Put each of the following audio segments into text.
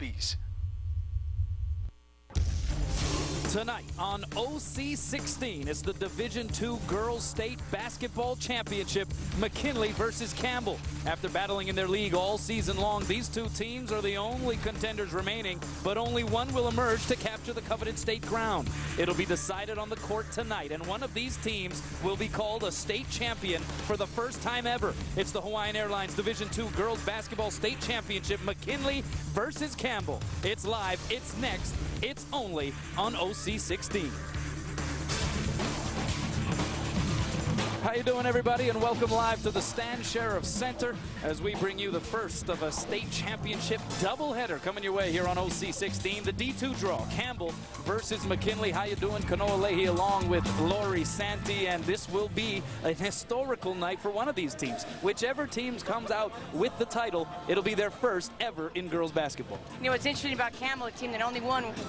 Bees. Tonight on OC16, it's the Division II Girls State Basketball Championship, McKinley versus Campbell. After battling in their league all season long, these two teams are the only contenders remaining, but only one will emerge to capture the coveted state crown. It'll be decided on the court tonight, and one of these teams will be called a state champion for the first time ever. It's the Hawaiian Airlines Division II Girls Basketball State Championship, McKinley versus Campbell. It's live, it's next, it's only on OC16. How you doing, everybody, and welcome live to the Stan Sheriff Center as we bring you the first of a state championship doubleheader coming your way here on OC16. The D2 draw, Campbell versus McKinley. How you doing? Kanoa Leahy along with Lori Santi, and this will be a historical night for one of these teams. Whichever team comes out with the title, it'll be their first ever in girls basketball. You know what's interesting about Campbell, a team that only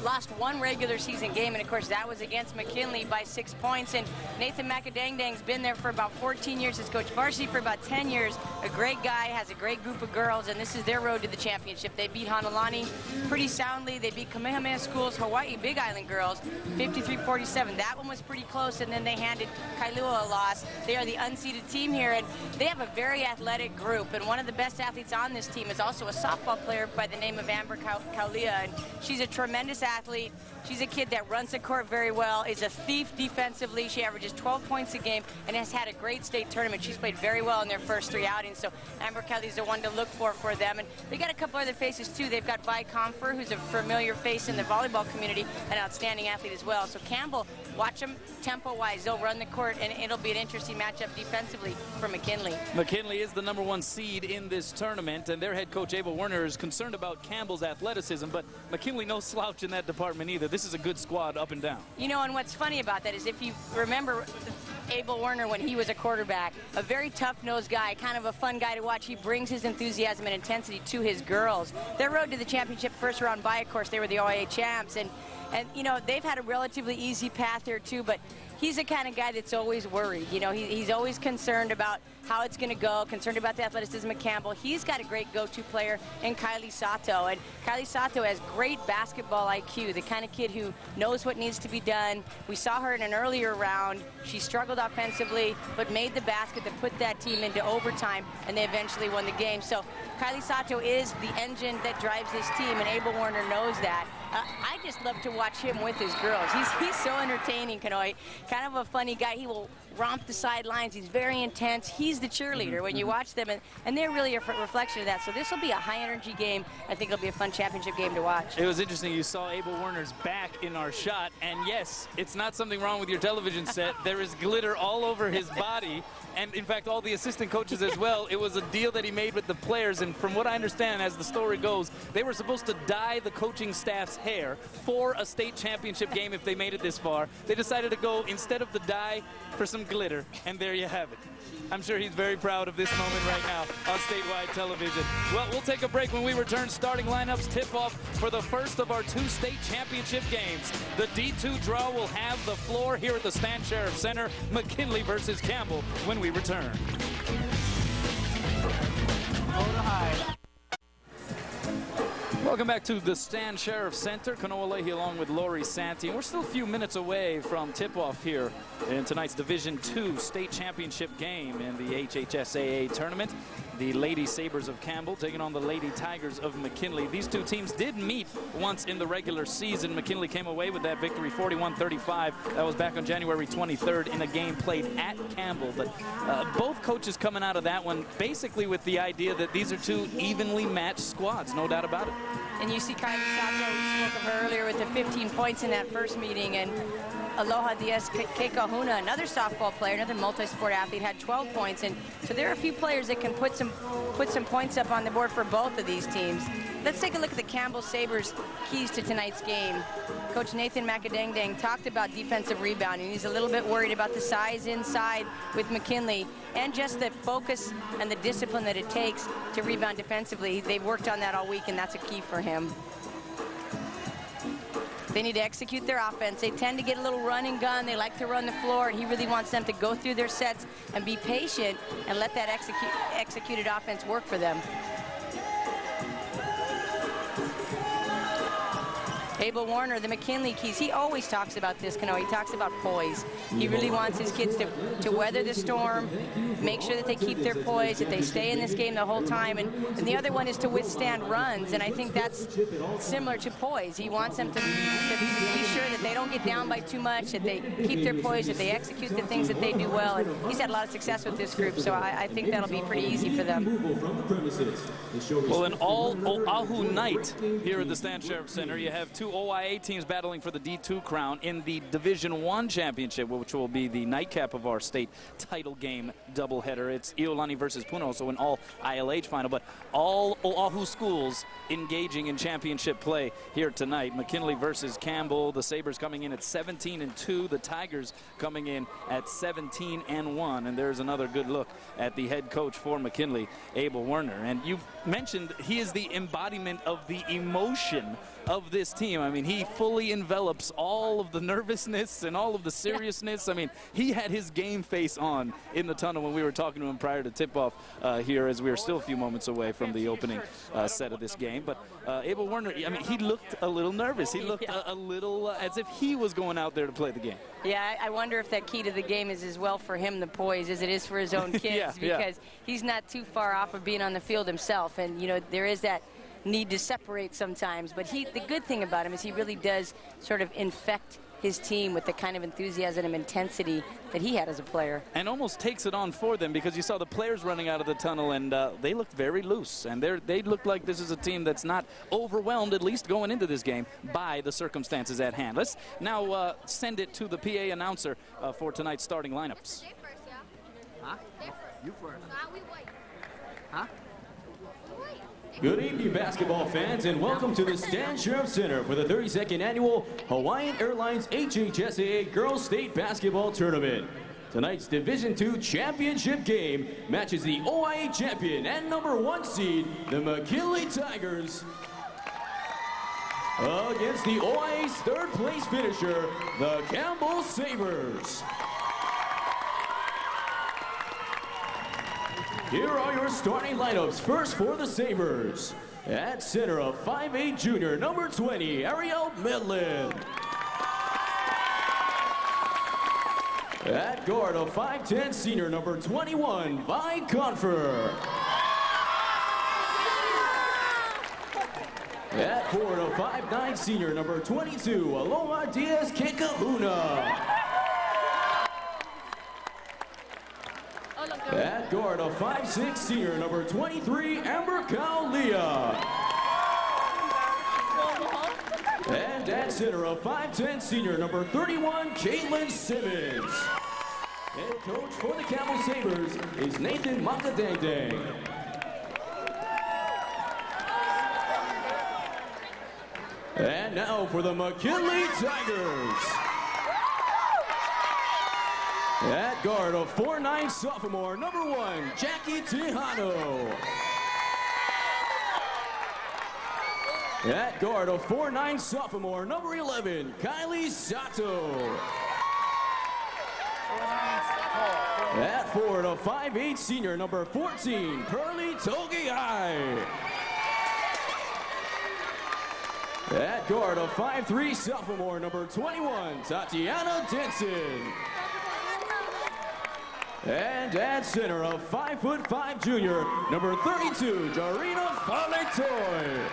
lost one regular season game, and of course that was against McKinley by 6 points. And Nathan McAdangdang's been there for about 14 years, has coached varsity for about 10 years. A great guy, has a great group of girls, and this is their road to the championship. They beat Honolulu pretty soundly. They beat Kamehameha School's Hawaii Big Island girls 53-47. That one was pretty close, and then they handed Kailua a loss. They are the unseeded team here, and they have a very athletic group, and one of the best athletes on this team is also a softball player by the name of Amber Kaulia, and she's a tremendous athlete. She's a kid that runs the court very well, is a thief defensively. She averages 12 points a game and has had a great state tournament. She's played very well in their first 3 outings, so Amber Kelly's the one to look for them. And they got a couple other faces too. They've got Vi Comfer, who's a familiar face in the volleyball community, an outstanding athlete as well. So Campbell, watch them tempo-wise. They'll run the court, and it'll be an interesting matchup defensively for McKinley. McKinley is the #1 seed in this tournament, and their head coach, Abel Werner, is concerned about Campbell's athleticism, but McKinley no slouch in that department either. This is a good squad up and down. You know, and what's funny about that is if you remember Abel Werner when he was a quarterback, a very tough-nosed guy, kind of a fun guy to watch. He brings his enthusiasm and intensity to his girls. Their road to the championship first round bye, of course, they were the OIA champs, and you know, they've had a relatively easy path here too, but he's the kind of guy that's always worried. You know, he's always concerned about how it's going to go, concerned about the athleticism of Campbell. He's got a great go-to player in Kylie Sato, and Kylie Sato has great basketball IQ, the kind of kid who knows what needs to be done. We saw her in an earlier round. She struggled offensively, but made the basket that put that team into overtime, and they eventually won the game. So Kylie Sato is the engine that drives this team, and Abel Werner knows that. I just love to watch him with his girls. He's so entertaining, Kanoe. Kind of a funny guy. He will romp the sidelines. He's very intense. He's the cheerleader when you watch them, and they're really a reflection of that. So this will be a high-energy game. I think it'll be a fun championship game to watch. It was interesting. You saw Abel Werner's back in our shot, and yes, it's not something wrong with your television set. There is glitter all over his body, and in fact, all the assistant coaches as well. It was a deal that he made with the players, and from what I understand, as the story goes, they were supposed to dye the coaching staff's hair for a state championship game if they made it this far. They decided to go, instead of the dye, for some glitter, and there you have it. I'm sure he's very proud of this moment right now on statewide television. Well, we'll take a break. When we return, starting lineups tip-off for the first of our 2 state championship games. The D2 draw will have the floor here at the Stan Sheriff Center. McKinley versus Campbell when we return. Welcome back to the Stan Sheriff Center. Kanoa Leahy along with Lori Santi. And we're still a few minutes away from tip-off here in tonight's Division II state championship game in the HHSAA tournament. The Lady Sabres of Campbell taking on the Lady Tigers of McKinley. These two teams did meet once in the regular season. McKinley came away with that victory 41-35. That was back on January 23rd in a game played at Campbell. But both coaches coming out of that one basically with the idea that these are 2 evenly matched squads, no doubt about it. And you see Kylie Sato, we spoke of her earlier with the 15 points in that first meeting, and Aloha Diaz Kekahuna, another softball player, another multi-sport athlete, had 12 points. And so there are a few players that can put some points up on the board for both of these teams. Let's take a look at the Campbell Sabres' keys to tonight's game. Coach Nathan McAdangdang talked about defensive rebounding. He's a little bit worried about the size inside with McKinley and just the focus and the discipline that it takes to rebound defensively. They've worked on that all week, and that's a key for him. They need to execute their offense. They tend to get a little run and gun. They like to run the floor, and he really wants them to go through their sets and be patient and let that executed offense work for them. Abel Warner, the McKinley keys, he always talks about this, Kano. He talks about poise. He really wants his kids to weather the storm, make sure that they keep their poise, that they stay in this game the whole time. And the other one is to withstand runs, and I think that's similar to poise. He wants them to be sure that they don't get down by too much, that they keep their poise, that they execute the things that they do well. And he's had a lot of success with this group, so I think that'll be pretty easy for them. Well, an all-Oahu night here at the Stan Sheriff Center. You have two OIA teams battling for the D2 crown in the Division I championship, which will be the nightcap of our state title game doubleheader. It's Iolani versus Puno, so an all-ILH final, but all Oahu schools engaging in championship play here tonight. McKinley versus Campbell. The Sabres coming in at 17-2. The Tigers coming in at 17-1. And there's another good look at the head coach for McKinley, Abel Warner. And you mentioned he is the embodiment of the emotion of this team. I mean, he fully envelops all of the nervousness and all of the seriousness. I mean, he had his game face on in the tunnel when we were talking to him prior to tip-off here, as we were still a few moments away from the opening set of this game. But Abel Warner, I mean, he looked a little nervous. He looked a little as if he was going out there to play the game. Yeah, I wonder if that key to the game is as well for him, the poise, as it is for his own kids, because he's not too far off of being on the field himself. And, you know, there is that need to separate sometimes, but the good thing about him is he really does sort of infect his team with the kind of enthusiasm and intensity that he had as a player. And almost takes it on for them, because you saw the players running out of the tunnel, and they looked very loose, and they look like this is a team that's not overwhelmed, at least going into this game, by the circumstances at hand. Let's now send it to the PA announcer for tonight's starting lineups. Huh? You first. Huh? Good evening, basketball fans, and welcome to the Stan Sheriff Center for the 32nd annual Hawaiian Airlines HHSAA Girls State Basketball Tournament. Tonight's Division II championship game matches the OIA champion and #1 seed, the McKinley Tigers, against the OIA's third place finisher, the Campbell Sabres. Here are your starting lineups. First for the Sabres. At center, a 5'8" junior, #20, Ariel Midland. At guard, a 5'10" senior, #21, Vi Confer. At forward, a 5'9" senior, #22, Aloha Diaz Kekahuna. At guard, a 5'6" senior, #23, Amber Kaulia. And at center, a 5'10" senior, #31, Caitlin Simmons. Head coach for the Campbell Sabres is Nathan Makadangdang. And now for the McKinley Tigers. At guard, a 4'9" sophomore, #1, Jackie Tejano. At guard, a 4'9" sophomore, #11, Kylie Sato. At forward, a 5'8" senior, #14, Pearly Togiai. At guard, a 5'3" sophomore, #21, Tatiana Denson. And at center, a 5'5" junior, #32, Jarina Faletoy.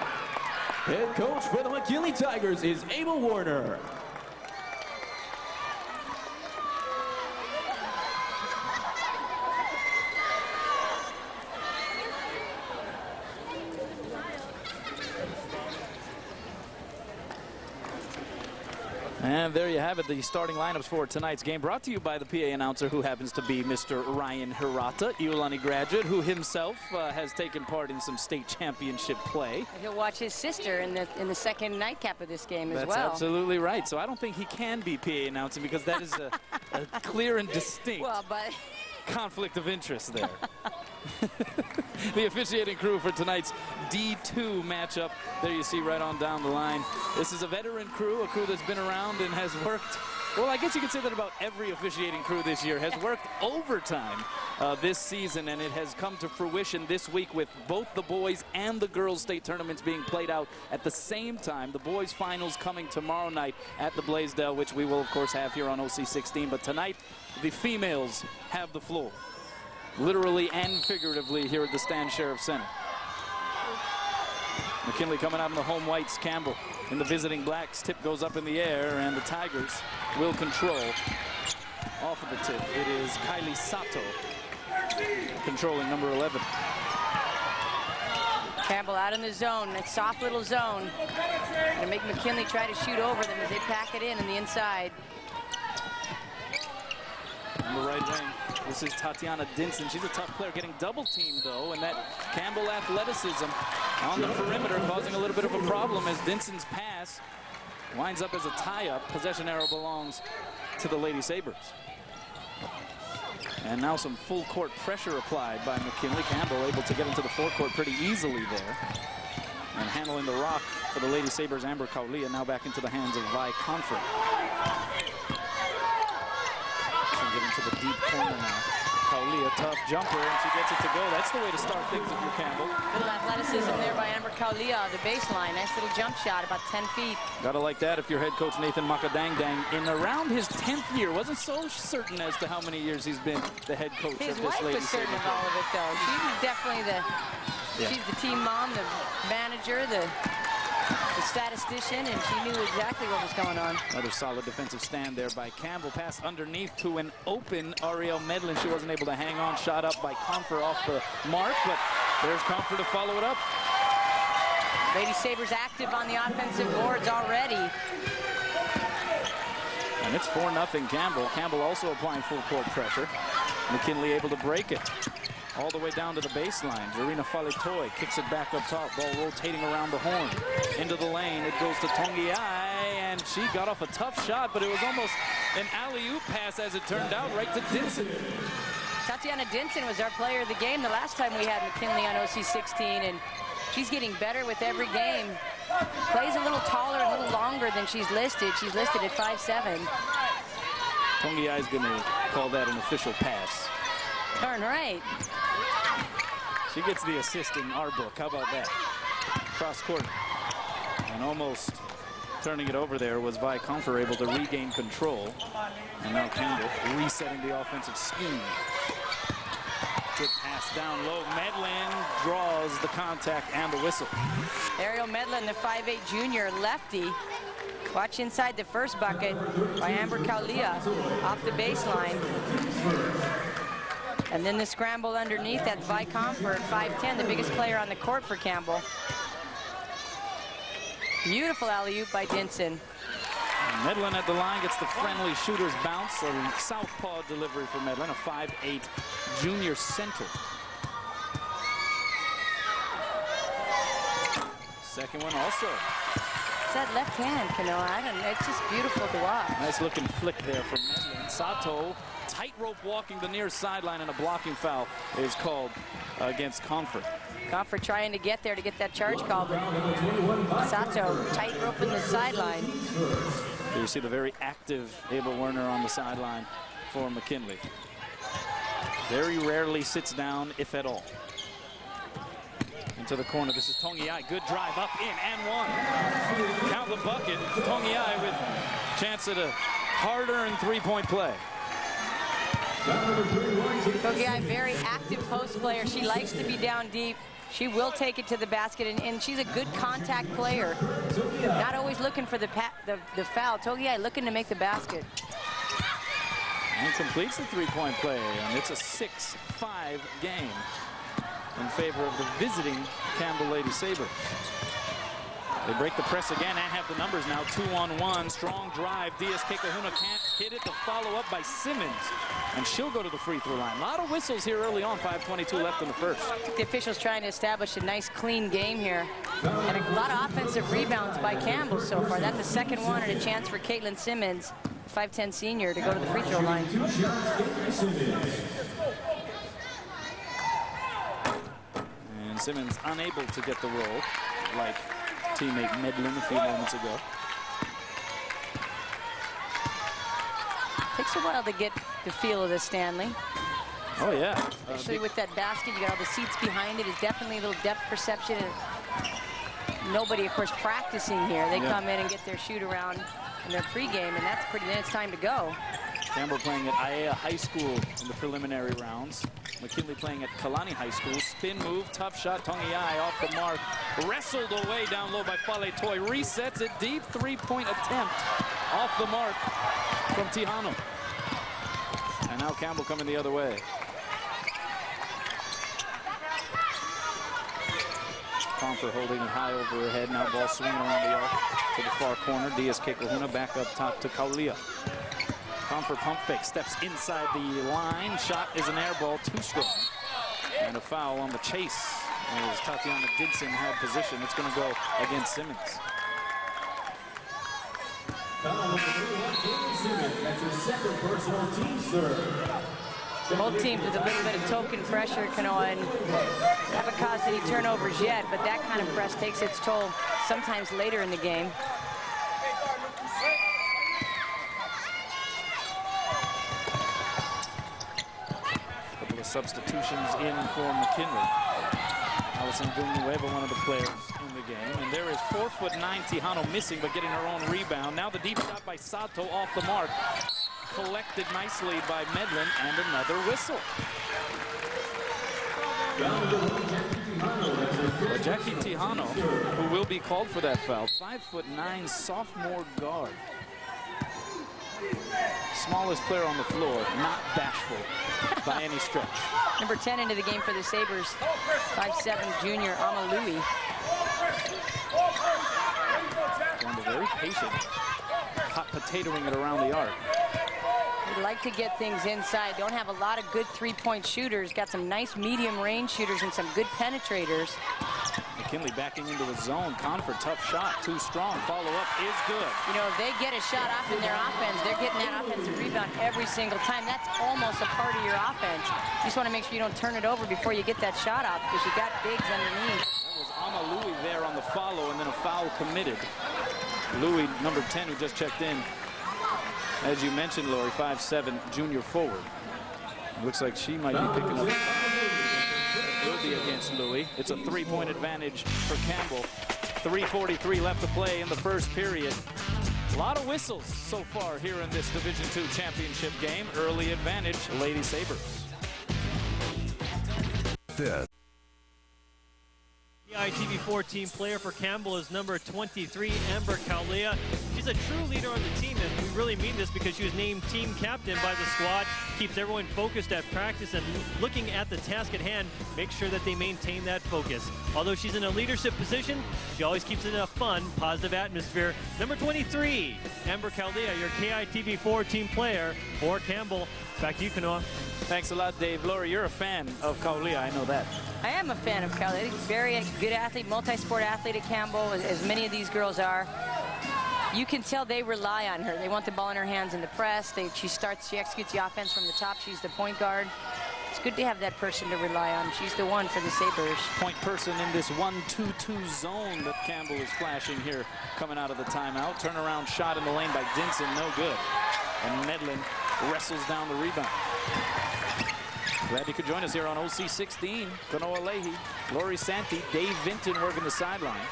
Head coach for the McKinley Tigers is Abel Warner. And there you have it, the starting lineups for tonight's game, brought to you by the PA announcer, who happens to be Mr. Ryan Hirata, Iolani graduate, who himself has taken part in some state championship play. He'll watch his sister in the second nightcap of this game as well. That's absolutely right. So I don't think he can be PA announcing, because that is a clear and distinct conflict of interest there. The officiating crew for tonight's D2 matchup. There you see right on down the line. This is a veteran crew, a crew that's been around and has worked Well, I guess you could say that about every officiating crew this year has worked overtime this season, and it has come to fruition this week with both the boys and the girls state tournaments being played out at the same time. The boys finals coming tomorrow night at the Blaisdell, which we will of course have here on OC16, but tonight the females have the floor, literally and figuratively, here at the Stan Sheriff Center. McKinley coming out in the home whites, Campbell in the visiting blacks. Tip goes up in the air, and the Tigers will control off of the tip. It is Kylie Sato controlling number 11. Campbell out in the zone, a soft little zone. Gonna make McKinley try to shoot over them as they pack it in the inside. On the right wing, this is Tatiana Dinson. She's a tough player, getting double teamed though, and that Campbell athleticism on the perimeter causing a little bit of a problem as Dinson's pass winds up as a tie-up. Possession arrow belongs to the Lady Sabres. And now some full court pressure applied by McKinley. Campbell able to get into the forecourt pretty easily there. And handling the rock for the Lady Sabres, Amber Kaulia, now back into the hands of Vi Confrey. Get into the deep corner now. Kaulia, tough jumper, and she gets it to go. That's the way to start things if you're Campbell. Little athleticism there by Amber Kaulia, the baseline. Nice little jump shot, about 10 feet. Gotta like that if you're head coach Nathan Makadangdang. In around his 10th year, wasn't so certain as to how many years he's been the head coach of this Lady Sabres. His wife was certain of all of it, though. She was definitely she's the team mom, the manager, the statistician, and she knew exactly what was going on. Another solid defensive stand there by Campbell. Pass underneath to an open Ariel Medlin. She wasn't able to hang on. Shot up by Comfer off the mark, but there's Comfer to follow it up. Lady Sabres active on the offensive boards already. And it's 4-0 Campbell. Campbell also applying full court pressure. McKinley able to break it all the way down to the baseline. Jarina Faletoy kicks it back up top. Ball rotating around the horn. Into the lane. It goes to Tongiai, and she got off a tough shot, but it was almost an alley-oop pass as it turned out, right to Dinson. Tatiana Dinson was our player of the game the last time we had McKinley on OC16, and she's getting better with every game. Plays a little taller, a little longer than she's listed. She's listed at 5'7". Tongiai's going to call that an official pass. Darn right. She gets the assist in our book. How about that? Cross court. And almost turning it over there was Vi Comfer able to regain control. And now Campbell resetting the offensive scheme. Good pass down low. Medlin draws the contact and the whistle. Ariel Medlin, the 5'8" junior lefty. Watch inside the first bucket by Amber Kaulia off the baseline. And then the scramble underneath, that's Vi Comfer at 5'10", the biggest player on the court for Campbell. Beautiful alley-oop by Dinson. Medlin at the line gets the friendly shooter's bounce. A southpaw delivery for Medlin, a 5'8" junior center. Second one also. It's that left hand, Kanoa. I don't know. It's just beautiful to watch. Nice looking flick there from Medlin. Sato tightrope walking the near sideline, and a blocking foul is called against Comfort. Comfort trying to get there to get that charge called. Sato tightrope in the sideline. Here you see the very active Abel Werner on the sideline for McKinley. Very rarely sits down, if at all. Into the corner, this is Tongiai. Good drive up, in, and one. Count the bucket. Tongiai with chance at a hard-earned three-point play. Tongiai, very active post player. She likes to be down deep. She will take it to the basket, and she's a good contact player. Not always looking for the foul. Tongiai looking to make the basket. And completes the three-point play, and it's a 6-5 game in favor of the visiting Campbell Lady Sabres. They break the press again and have the numbers now. 2-on-1, strong drive. DSK Kahuna can't hit it. The follow-up by Simmons, and she'll go to the free throw line. A lot of whistles here early on. 5:22 left in the first. The officials trying to establish a nice, clean game here. And a lot of offensive rebounds by Campbell so far. That's the second one, and a chance for Caitlin Simmons, 5'10" senior, to go to the free throw line. And Simmons unable to get the roll, like teammate Medlin a few moments ago. Takes a while to get the feel of the Stanley. Oh, yeah. Especially with that basket, you got all the seats behind it. It's definitely a little depth perception. And nobody, of course, practicing here. They come in and get their shoot around in their pregame, and that's pretty, then it's time to go. Campbell playing at IAEA High School in the preliminary rounds. McKinley playing at Kalani High School. Spin move, tough shot, Tongiai off the mark. Wrestled away down low by Fale Toi. Resets it deep, three-point attempt off the mark from Tihano. And now Campbell coming the other way. Comfort holding it high over her head. Now ball swinging around the arc to the far corner. Diaz Kekahuna back up top to Kaulia. Comfort pump fake, steps inside the line. Shot is an air ball, too strong. And a foul on the chase as Tatiana Didson had position. It's going to go against Simmons. That's your second personal team serve. Both teams with a little bit of token pressure, Kanoa, and haven't caused any turnovers yet, but that kind of press takes its toll sometimes later in the game. Couple of substitutions in for McKinley. Allison Villanueva, one of the players in the game. And there is 4'9" Tihano missing, but getting her own rebound. Now the deep shot by Sato off the mark. Collected nicely by Medlin, and another whistle. Well, Jackie Tihano, who will be called for that foul, 5'9" sophomore guard. Smallest player on the floor, not bashful by any stretch. Number 10 into the game for the Sabres, 5'7" junior Amalui. Campbell very patient, hot potatoing it around the arc. We'd like to get things inside. Don't have a lot of good three-point shooters. Got some nice medium range shooters and some good penetrators. McKinley backing into a zone. Comfort, tough shot, too strong. Follow-up is good. You know, if they get a shot off in their offense, they're getting that offensive rebound every single time. That's almost a part of your offense. You just want to make sure you don't turn it over before you get that shot off, because you got bigs underneath. That was Amalui there on the follow, and then a foul committed. Louis, number 10, who just checked in. As you mentioned, Lori, 5'7", junior forward. Looks like she might be picking up. Will be against Louis. It's a three-point advantage for Campbell. 3:43 left to play in the first period. A lot of whistles so far here in this Division II championship game. Early advantage, Lady Sabres. This. The ITV4 team player for Campbell is number 23, Amber Kaulia. She's a true leader on the team, and we really mean this because she was named team captain by the squad. Keeps everyone focused at practice and looking at the task at hand, make sure that they maintain that focus. Although she's in a leadership position, she always keeps it in a fun, positive atmosphere. Number 23, Amber Kaulia, your KITV4 team player for Campbell. Back to you, Kanoa. Thanks a lot, Dave. Laura, you're a fan of Kaulia, I know that. I am a fan of Kaulia. Very good athlete, multi-sport athlete at Campbell, as many of these girls are. You can tell they rely on her. They want the ball in her hands in the press. She executes the offense from the top. She's the point guard. It's good to have that person to rely on. She's the one for the Sabres. Point person in this 1-2-2 zone that Campbell is flashing here coming out of the timeout. Turnaround shot in the lane by Dinson, no good. And Medlin wrestles down the rebound. Glad you could join us here on OC 16. Kanoa Leahy, Lori Santi, Dave Vinton working the sideline.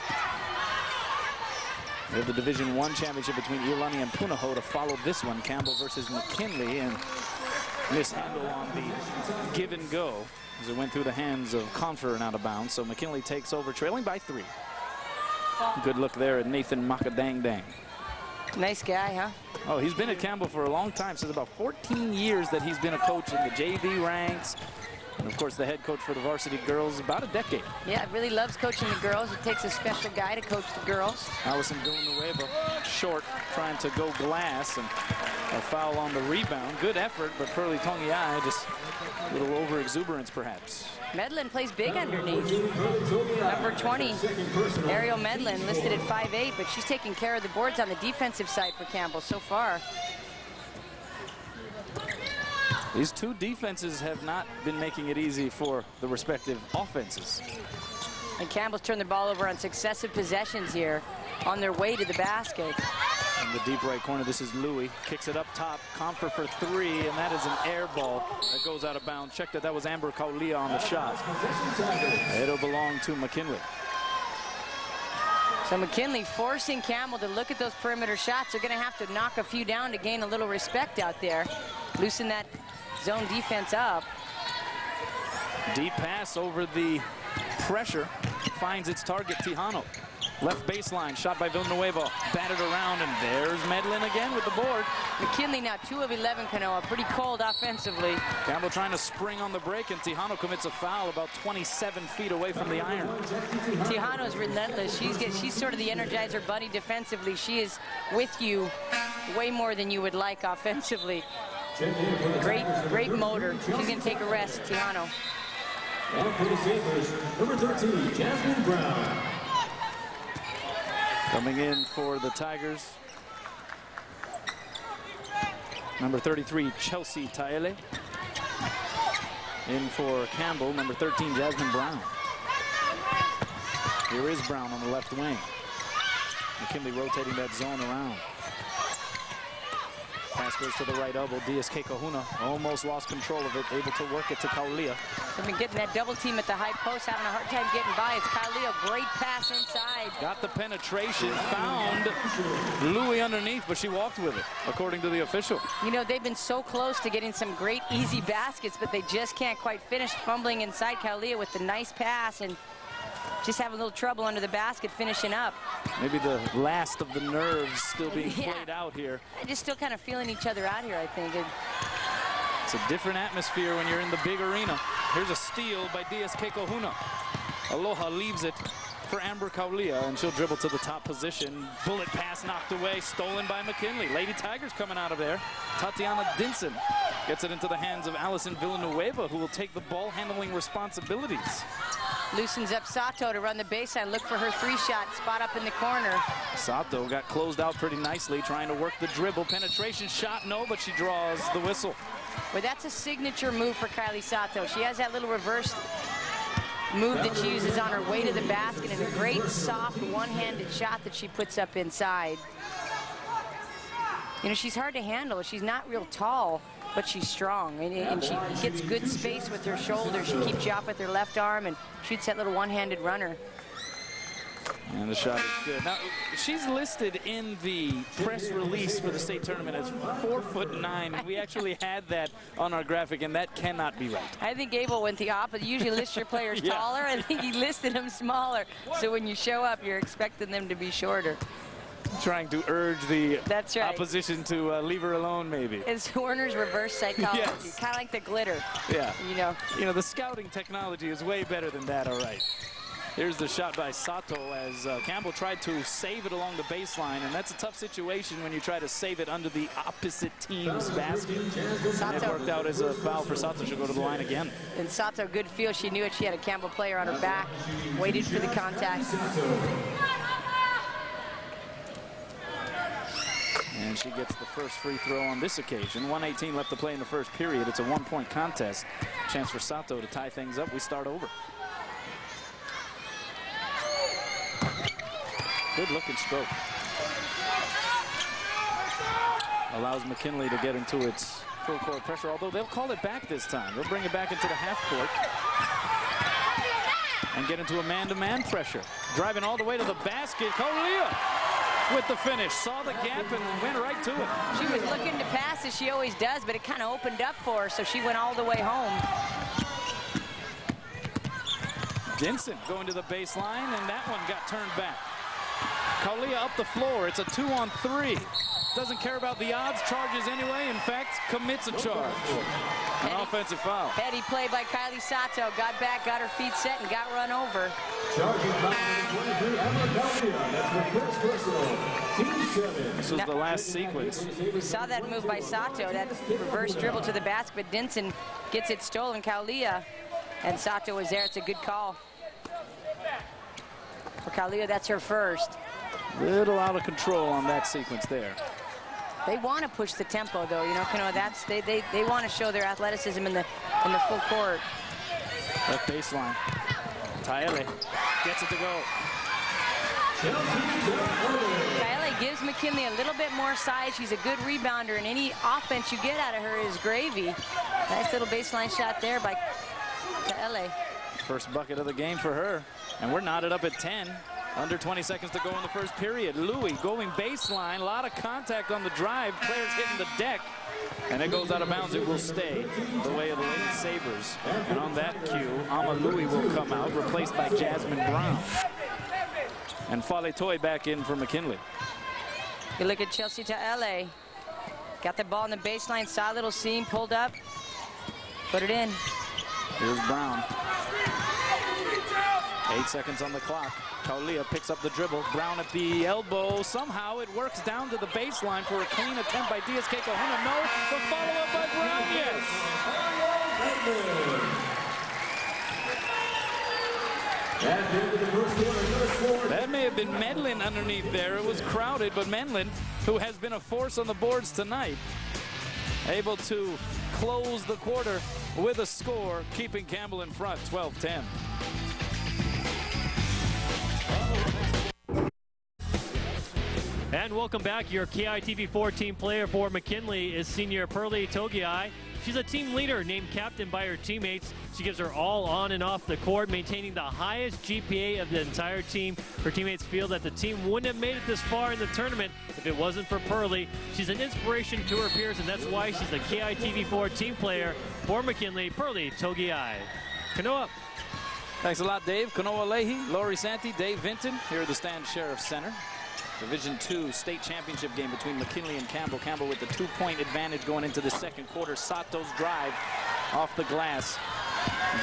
We have the Division I championship between Iolani and Punahou to follow this one. Campbell versus McKinley, and mishandle on the give and go as it went through the hands of Confer and out of bounds. So McKinley takes over, trailing by 3. Good look there at Nathan Makadang-Dang. Nice guy, huh? Oh, he's been at Campbell for a long time, since about 14 years that he's been a coach in the JV ranks. And of course, the head coach for the varsity girls, about a decade. Yeah, really loves coaching the girls. It takes a special guy to coach the girls. Allison Villanueva, short, trying to go glass, and a foul on the rebound. Good effort, but Pearly Tongiai just a little over-exuberance, perhaps. Medlin plays big underneath. Number 20, Ariel Medlin, listed at 5'8", but she's taking care of the boards on the defensive side for Campbell so far. These two defenses have not been making it easy for the respective offenses. And Campbell's turned the ball over on successive possessions here on their way to the basket. In the deep right corner, this is Louis. Kicks it up top. Comfort for three, and that is an air ball that goes out of bounds. Check that was Amber Kaulia on the shot. It'll belong to McKinley. So McKinley forcing Campbell to look at those perimeter shots. They're going to have to knock a few down to gain a little respect out there. Loosen that zone defense up. Deep pass over the pressure. Finds its target, Tejano. Left baseline, shot by Villanueva. Batted around, and there's Medlin again with the board. McKinley now 2 of 11, Kanoa. Pretty cold offensively. Campbell trying to spring on the break, and Tejano commits a foul about 27 feet away from the iron. Tejano's relentless. She's sort of the Energizer bunny defensively. She is with you way more than you would like offensively. Great motor. She's going to take a rest, Tejano. And for the Sabres, number 13, Jasmine Brown. Coming in for the Tigers, number 33, Chelsea Taele. In for Campbell, number 13, Jasmine Brown. Here is Brown on the left wing. McKinley rotating that zone around. Pass goes to the right elbow. DSK Kahuna almost lost control of it, able to work it to Kaulia. They've been getting that double team at the high post, having a hard time getting by. It's Kaulia, great pass inside. Got the penetration, found Louis underneath, but she walked with it, according to the official. You know, they've been so close to getting some great easy baskets, but they just can't quite finish. Fumbling inside Kaulia with the nice pass and just having a little trouble under the basket finishing up. Maybe the last of the nerves still being played out here. They're just still kind of feeling each other out here, I think. It's a different atmosphere when you're in the big arena. Here's a steal by DSK Kahuna. Aloha leaves it for Amber Kaulia, and she'll dribble to the top position. Bullet pass knocked away, stolen by McKinley. Lady Tigers coming out of there. Tatiana Dinson gets it into the hands of Allison Villanueva, who will take the ball handling responsibilities. Loosens up Sato to run the baseline, look for her three-shot spot up in the corner. Sato got closed out pretty nicely, trying to work the dribble. Penetration shot, no, but she draws the whistle. Well, that's a signature move for Kylie Sato. She has that little reverse move that she uses on her way to the basket, and a great soft one-handed shot that she puts up inside. You know, she's hard to handle. She's not real tall, but she's strong, and she gets good space with her shoulder. She keeps you off with her left arm and shoots that little one-handed runner. And the shot is good. Now, she's listed in the press release for the state tournament as 4'9". We actually had that on our graphic, and that cannot be right. I think Abel went the opposite. You usually list your players taller. I think he listed them smaller. So when you show up, you're expecting them to be shorter. Trying to urge the opposition to leave her alone, maybe. It's Warner's reverse psychology, Yes. kind of like the glitter. Yeah. You know, the scouting technology is way better than that. All right. Here's the shot by Sato as Campbell tried to save it along the baseline, and that's a tough situation when you try to save it under the opposite team's basket. That worked out as a foul for Sato. She'll go to the line again. And Sato, good feel. She knew it. She had a Campbell player on her back, waited for the contact. And she gets the first free throw on this occasion. 1:18 left to play in the first period. It's a one-point contest. Chance for Sato to tie things up. We start over. Good looking stroke. Allows McKinley to get into its full court pressure, although they'll call it back this time. They'll bring it back into the half court and get into a man-to-man pressure. Driving all the way to the basket. Kaulia with the finish. Saw the gap and went right to it. She was looking to pass as she always does, but it kind of opened up for her, so she went all the way home. Dinson going to the baseline, and that one got turned back. Kaulia up the floor. It's a 2-on-3. Doesn't care about the odds, charges anyway. In fact, commits a charge. An offensive foul. Heady play by Kylie Sato. Got back, got her feet set, and got run over. Charging foul number 23, Amber Kaulia. That's the first personal. Team 7. This was the last sequence. We saw that move by Sato, that reverse dribble to the basket, but Dinson gets it stolen. Kaulia, and Sato was there. It's a good call. For Kaulia, that's her first. Little out of control on that sequence there. They want to push the tempo, though. You know, that's they want to show their athleticism in the full court. Left baseline. Taele gets it to go. Taele gives McKinley a little bit more size. She's a good rebounder, and any offense you get out of her is gravy. Nice little baseline shot there by LA. First bucket of the game for her. And we're knotted up at 10. Under 20 seconds to go in the first period. Louis going baseline. A lot of contact on the drive. Players hitting the deck. And it goes out of bounds. It will stay the way of the Lady Sabres. And on that cue, Ama Louis will come out, replaced by Jasmine Brown. And Fale Toy back in for McKinley. You look at Chelsea to LA. Got the ball in the baseline, saw a little seam, pulled up, put it in. Here's Brown. 8 seconds on the clock. Kaulia picks up the dribble. Brown at the elbow. Somehow it works down to the baseline for a clean attempt by DSK Kahuna. No, the follow-up by Brown, yes. That may have been Medlin underneath there. It was crowded, but Medlin, who has been a force on the boards tonight, able to close the quarter with a score, keeping Campbell in front, 12-10. And welcome back. Your KITV4 team player for McKinley is senior Pearly Togiai. She's a team leader named captain by her teammates. She gives her all on and off the court, maintaining the highest GPA of the entire team. Her teammates feel that the team wouldn't have made it this far in the tournament if it wasn't for Pearly. She's an inspiration to her peers, and that's why she's the KITV4 team player for McKinley, Pearly Togiai. Kanoa. Thanks a lot, Dave. Kanoa Leahy, Lori Santi, Dave Vinton here at the Stan Sheriff Center. Division II state championship game between McKinley and Campbell. Campbell with the 2-point advantage going into the second quarter. Sato's drive off the glass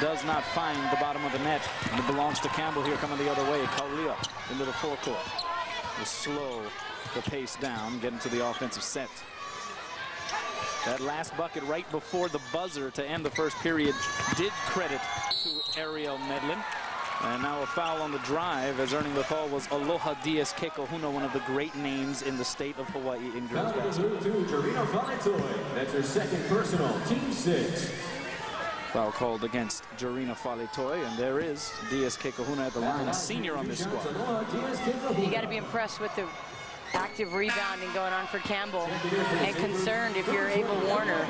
does not find the bottom of the net. And it belongs to Campbell here coming the other way. Kaulia into the forecourt. Will slow the pace down, get into the offensive set. That last bucket right before the buzzer to end the first period did credit to Ariel Medlin. And now a foul on the drive, as earning the call was Aloha DSK Kahuna, one of the great names in the state of Hawaii in girls basketball. That's her second personal, team 6. Foul called against Jarina Faletoy, and there is DSK Kahuna at the line, a senior on this squad. You got to be impressed with the active rebounding going on for Campbell, and concerned if you're Abel Warner.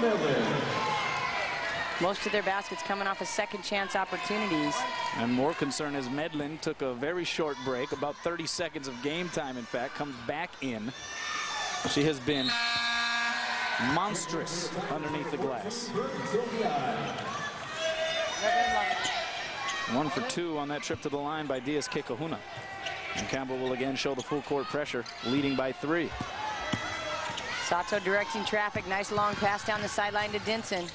Most of their baskets coming off of second chance opportunities. And more concern as Medlin took a very short break, about 30 seconds of game time, in fact, comes back in. She has been monstrous underneath the glass. 1 for 2 on that trip to the line by DSK Kahuna. And Campbell will again show the full court pressure, leading by 3. Sato directing traffic. Nice long pass down the sideline to Dinson.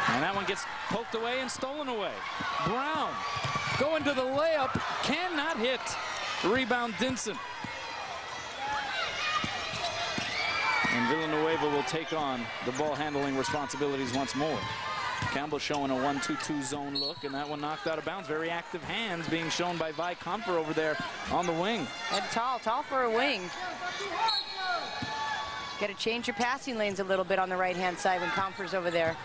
And that one gets poked away and stolen away. Brown going to the layup, cannot hit. Rebound Dinson. And Villanueva will take on the ball handling responsibilities once more. Campbell showing a 1-2-2 zone look, and that one knocked out of bounds. Very active hands being shown by Vi Comfer over there on the wing. And tall for a wing. Got to change your passing lanes a little bit on the right-hand side when Comfer's over there.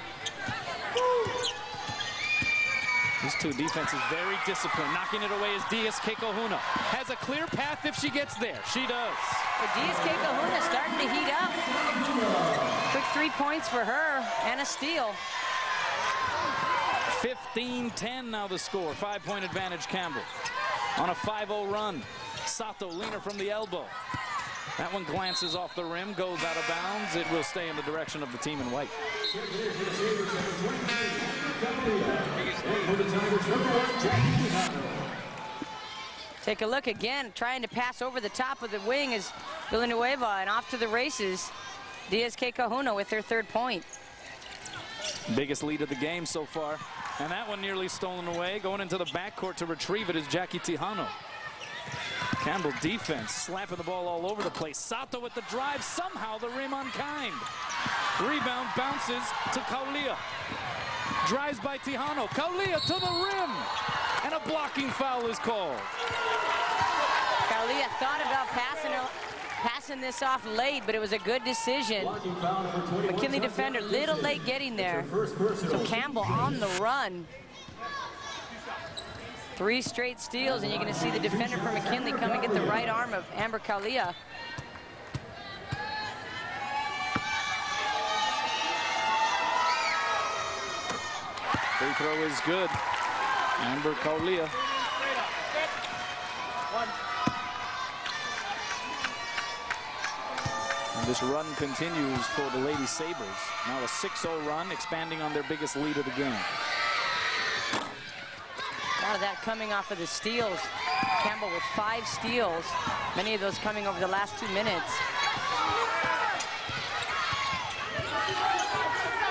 These two defenses very disciplined. Knocking it away is DSK Kahuna. Has a clear path if she gets there. She does. But DSK Kahuna starting to heat up. Quick 3 points for her and a steal. 15-10 now the score. 5-point advantage Campbell. On a 5-0 run. Sato leaner from the elbow. That one glances off the rim, goes out of bounds. It will stay in the direction of the team in white. Take a look again, trying to pass over the top of the wing is Villanueva, and off to the races. DSK Kahuna with their 3rd point. Biggest lead of the game so far. And that one nearly stolen away. Going into the backcourt to retrieve it is Jackie Tijano. Campbell defense slapping the ball all over the place. Sato with the drive, somehow the rim unkind. Rebound bounces to Kaulia. Drives by Tijano. Kaulia to the rim. And a blocking foul is called. Kaulia thought about passing this off late, but it was a good decision. McKinley defender, little late getting there. So Campbell on the run. 3 straight steals, and you're going to see the defender for McKinley come and get the right arm of Amber Kaulia. Free throw is good. Amber Kaulia. And this run continues for the Lady Sabres. Now a 6-0 run, expanding on their biggest lead of the game. A lot of that coming off of the steals. Campbell with 5 steals, many of those coming over the last 2 minutes.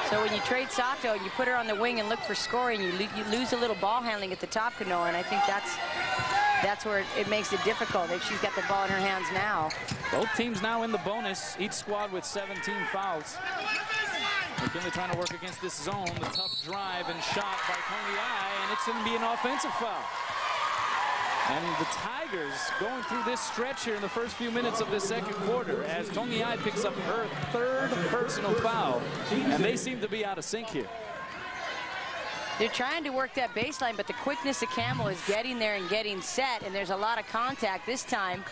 So when you trade Sato and you put her on the wing and look for scoring, you lose a little ball handling at the top, Kanoa, and I think that's where it makes it difficult if she's got the ball in her hands now. Both teams now in the bonus, each squad with 17 fouls. McKinley trying to work against this zone, the tough drive and shot by Tongiai, and it's going to be an offensive foul. And the Tigers going through this stretch here in the first few minutes of this second quarter as Tongiai picks up her 3rd personal foul, and they seem to be out of sync here. They're trying to work that baseline, but the quickness of Campbell is getting there and getting set, and there's a lot of contact this time.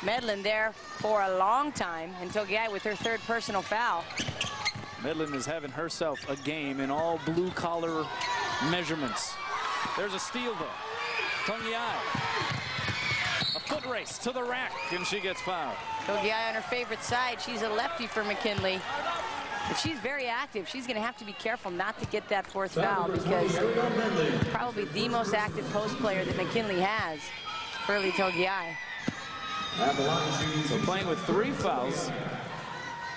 Medlin there for a long time, and Tongiai with her 3rd personal foul. Medlin is having herself a game in all blue-collar measurements. There's a steal, though. Tongiai. A foot race to the rack, and she gets fouled. Tongiai on her favorite side. She's a lefty for McKinley. But she's very active. She's going to have to be careful not to get that 4th foul because probably the most active post player that McKinley has, Pearlie Tongiai. So playing with 3 fouls.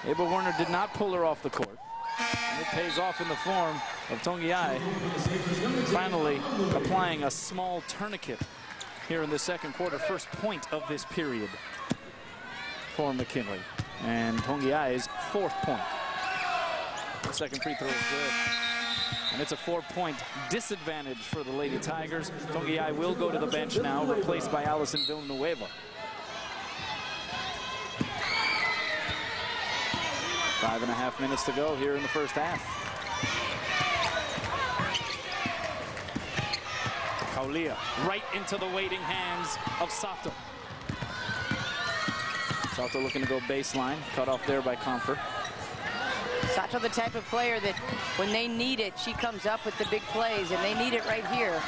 Abel Werner did not pull her off the court. And it pays off in the form of Tongiai finally applying a small tourniquet here in the second quarter. First point of this period for McKinley. And Tongiai's 4th point. The second free throw is good. And it's a 4-point disadvantage for the Lady Tigers. Tongiai will go to the bench now, replaced by Allison Villanueva. 5.5 minutes to go here in the first half. Kaulia right into the waiting hands of Sato. Sato looking to go baseline, cut off there by Comfort. Sato the type of player that when they need it, she comes up with the big plays, and they need it right here.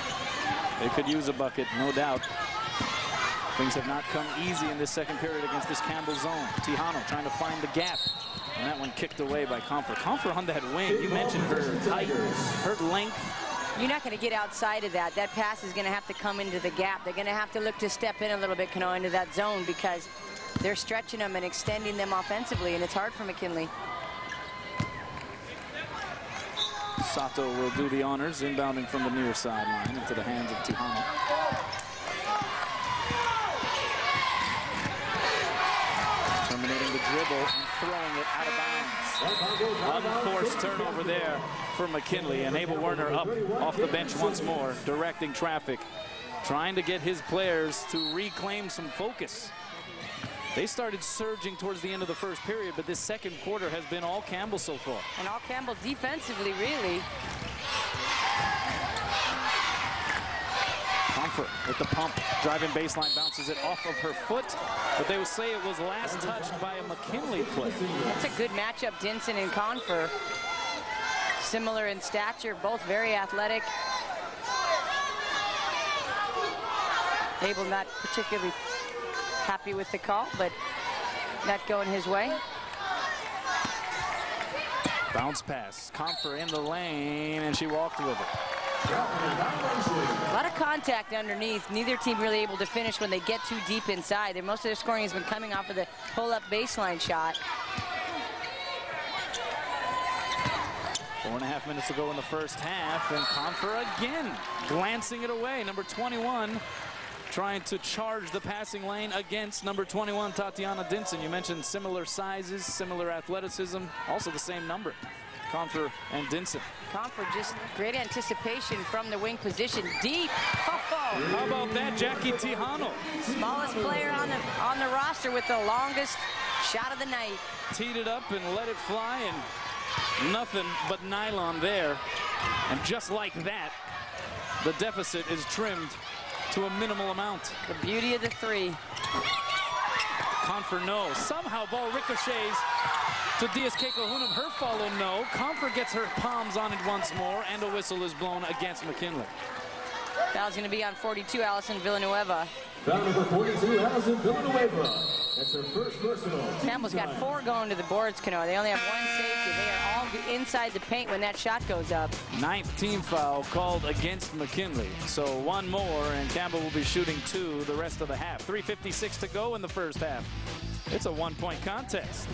They could use a bucket, no doubt. Things have not come easy in this second period against this Campbell zone. Tejano trying to find the gap. And that one kicked away by Comfort. Comfort on that wing, you mentioned her height, her length. You're not going to get outside of that. That pass is going to have to come into the gap. They're going to have to look to step in a little bit, Kanoa, into that zone because they're stretching them and extending them offensively, and it's hard for McKinley. Sato will do the honors, inbounding from the near sideline into the hands of Tejano. Terminating the dribble and throwing it out of bounds. Unforced turnover there for McKinley, and Abel Werner up off the bench once more, directing traffic, trying to get his players to reclaim some focus. They started surging towards the end of the first period, but this second quarter has been all Campbell so far. And all Campbell defensively, really. Comfort with the pump, driving baseline, bounces it off of her foot, but they will say it was last touched by a McKinley player. That's a good matchup, Dinson and Confer. Similar in stature, both very athletic. Abel not particularly happy with the call, but not going his way. Bounce pass, Comfort in the lane, and she walked with it. A lot of contact underneath. Neither team really able to finish when they get too deep inside. Most of their scoring has been coming off of the pull-up baseline shot. 4.5 minutes to go in the first half, and Comfort again glancing it away. Number 21 trying to charge the passing lane against number 21, Tatiana Dinson. You mentioned similar sizes, similar athleticism, also the same number, Comfort and Dinson. Comfort just great anticipation from the wing position, deep. Oh. How about that, Jackie Tejano? Smallest player on the roster with the longest shot of the night. Teed it up and let it fly, and nothing but nylon there. And just like that, the deficit is trimmed to a minimal amount. The beauty of the three. Confer, no. Somehow ball ricochets to DSK Kahuna. Her follow, no. Confer gets her palms on it once more, and a whistle is blown against McKinley. Foul's going to be on 42, Allison Villanueva. Foul number 42, Allison Villanueva. That's her first personal. Campbell's got 4 going to the boards, Kanoa. They only have 1 safety. They are all inside the paint when that shot goes up. 9th team foul called against McKinley. So 1 more, and Campbell will be shooting 2 the rest of the half. 3:56 to go in the first half. It's a 1-point contest.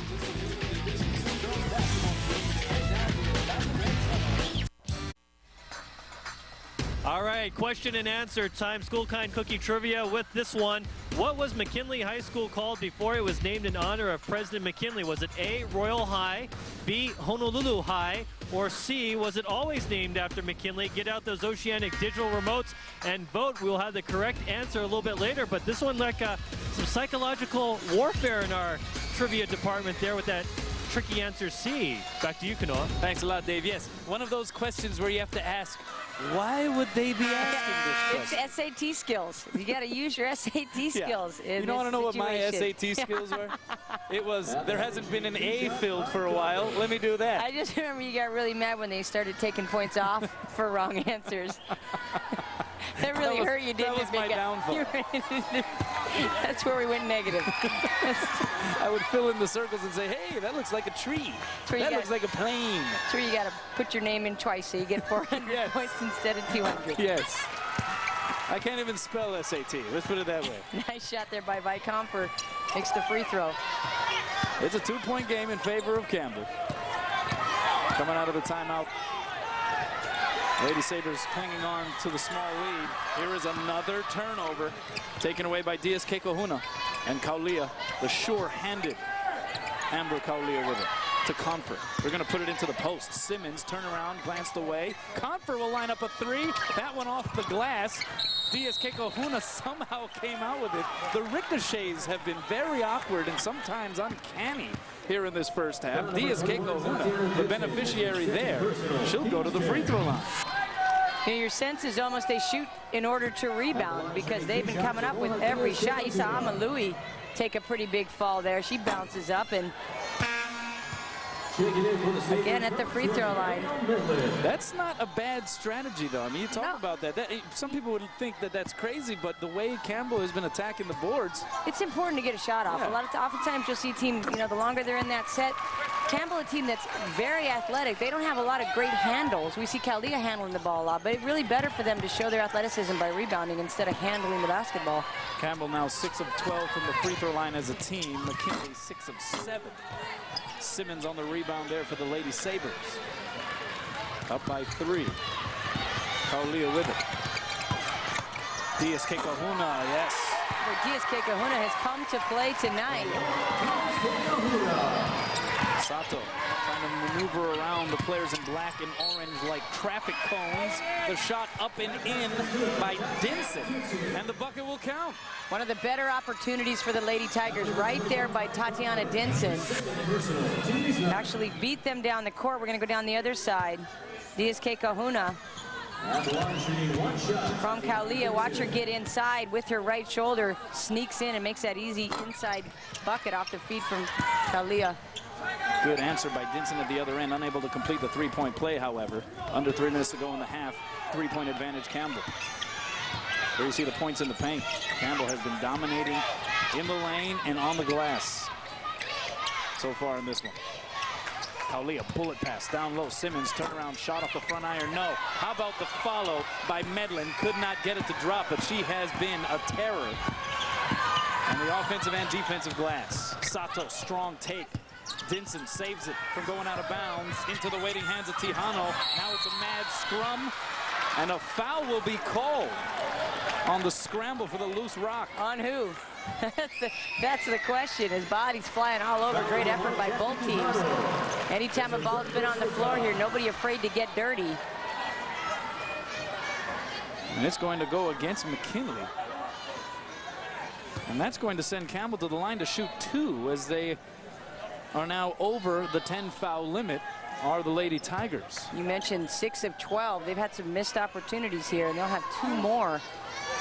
All right, question and answer time. School Kind Cookie Trivia with this one. What was McKinley High School called before it was named in honor of President McKinley? Was it A, Royal High, B, Honolulu High, or C, was it always named after McKinley? Get out those Oceanic digital remotes and vote. We'll have the correct answer a little bit later, but this one like some psychological warfare in our trivia department there with that tricky answer C. Back to you, Kanoa. Thanks a lot, Dave. Yes, one of those questions where you have to ask, why would they be asking this question? It's SAT skills. You got to use your SAT skills. You don't want to know what my SAT skills were? It was, there hasn't been an A filled for a while. Let me do that. I just remember you got really mad when they started taking points off for wrong answers. That really hurt you, didn't it? That was my downfall. That's where we went negative. I would fill in the circles and say, hey, that looks like a tree. That looks like a plane. That's where you got to put your name in twice so you get 400 points instead of 200. Yes. I can't even spell SAT. Let's put it that way. Nice shot there by Confer. Makes the free throw. It's a 2-point game in favor of Campbell. Coming out of the timeout. Lady Sabres clinging on to the small lead. Here is another turnover taken away by DSK Kahuna. And Kaulia, the sure-handed Amber Kaulia with it to Confer. They're going to put it into the post. Simmons, turnaround, glanced away. Confer will line up a 3. That one off the glass. DSK Kahuna somehow came out with it. The ricochets have been very awkward and sometimes uncanny here in this first half. DSK Kahuna, the beneficiary there. She'll go to the free throw line. You know, your sense is almost they shoot in order to rebound because they've been coming up with every shot. You saw Amalui take a pretty big fall there. She bounces up and again at the free throw line. That's not a bad strategy, though. I mean, you talk about that. Some people would think that that's crazy, but the way Campbell has been attacking the boards. It's important to get a shot off. Yeah. Oftentimes you'll see a team, you know, the longer they're in that set. Campbell, a team that's very athletic. They don't have a lot of great handles. We see Kaulia handling the ball a lot, but it's really better for them to show their athleticism by rebounding instead of handling the basketball. Campbell now 6 of 12 from the free throw line as a team. McKinley 6 of 7. Simmons on the rebound there for the Lady Sabres. Up by 3. Kaulia with it. DSK Kahuna, yes. DSK Kahuna has come to play tonight. Sato trying to maneuver around the players in black and orange like traffic cones. The shot up and in by Dinson, and the bucket will count. One of the better opportunities for the Lady Tigers right there by Tatiana Dinson. Actually beat them down the court. We're going to go down the other side. DSK Kahuna from Kaulia. Watch her get inside with her right shoulder. Sneaks in and makes that easy inside bucket off the feet from Kaulia. Good answer by Dinson at the other end. Unable to complete the three-point play, however. Under 3 minutes to go in the half. 3-point advantage, Campbell. There you see the points in the paint. Campbell has been dominating in the lane and on the glass so far in this one. Kaulia, bullet pass down low. Simmons, turnaround shot off the front iron. No. How about the follow by Medlin? Could not get it to drop, but she has been a terror on the offensive and defensive glass. Sato, strong take. Dinson saves it from going out of bounds into the waiting hands of Tijano. Now it's a mad scrum, and a foul will be called on the scramble for the loose rock. On who? That's the question. His body's flying all over. Great effort by both teams. Anytime a ball's been on the floor here, nobody afraid to get dirty. And it's going to go against McKinley. And that's going to send Campbell to the line to shoot 2 as they are now over the 10-foul limit are the Lady Tigers. You mentioned 6 of 12. They've had some missed opportunities here, and they'll have 2 more.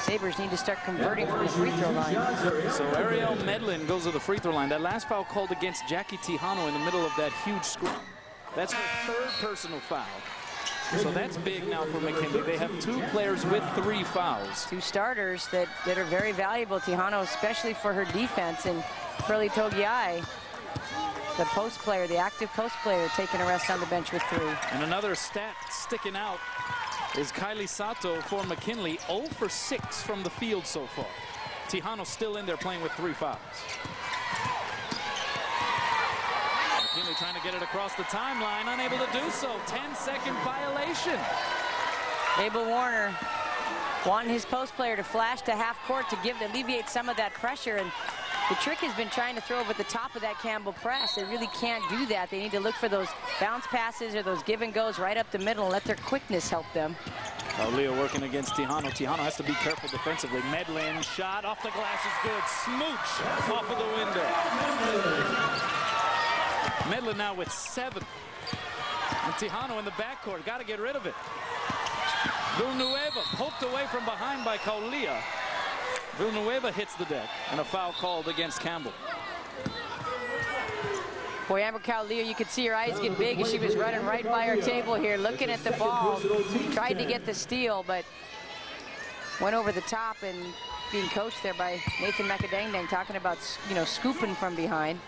Sabres need to start converting from the free throw line. So Ariel Medlin goes to the free throw line. That last foul called against Jackie Tejano in the middle of that huge scrum. That's her 3rd personal foul. So that's big now for McKinley. They have 2 players with 3 fouls. 2 starters that are very valuable. Tejano, especially for her defense, and Pearlie Togiai, the post player, the active post player, taking a rest on the bench with 3. And another stat sticking out is Kylie Sato for McKinley, 0 for 6 from the field so far. Tejano still in there playing with 3 fouls. McKinley trying to get it across the timeline, unable to do so. 10-second violation. Abel Warner wanting his post player to flash to half court to alleviate some of that pressure. And the trick has been trying to throw over the top of that Campbell press. They really can't do that. They need to look for those bounce passes or those give and goes right up the middle and let their quickness help them. Leo working against Tejano. Tejano has to be careful defensively. Medlin shot off the glass is good. Smooch off of the window. Medlin now with 7. And Tejano in the backcourt. Got to get rid of it. Villanueva poked away from behind by Kaulia. Villanueva hits the deck, and a foul called against Campbell. Boy, Amber Kaulia, you could see her eyes get big as she was running right by her table here, looking at the ball. Tried to get the steal, but went over the top and being coached there by Nathan Macadang, talking about, you know, scooping from behind.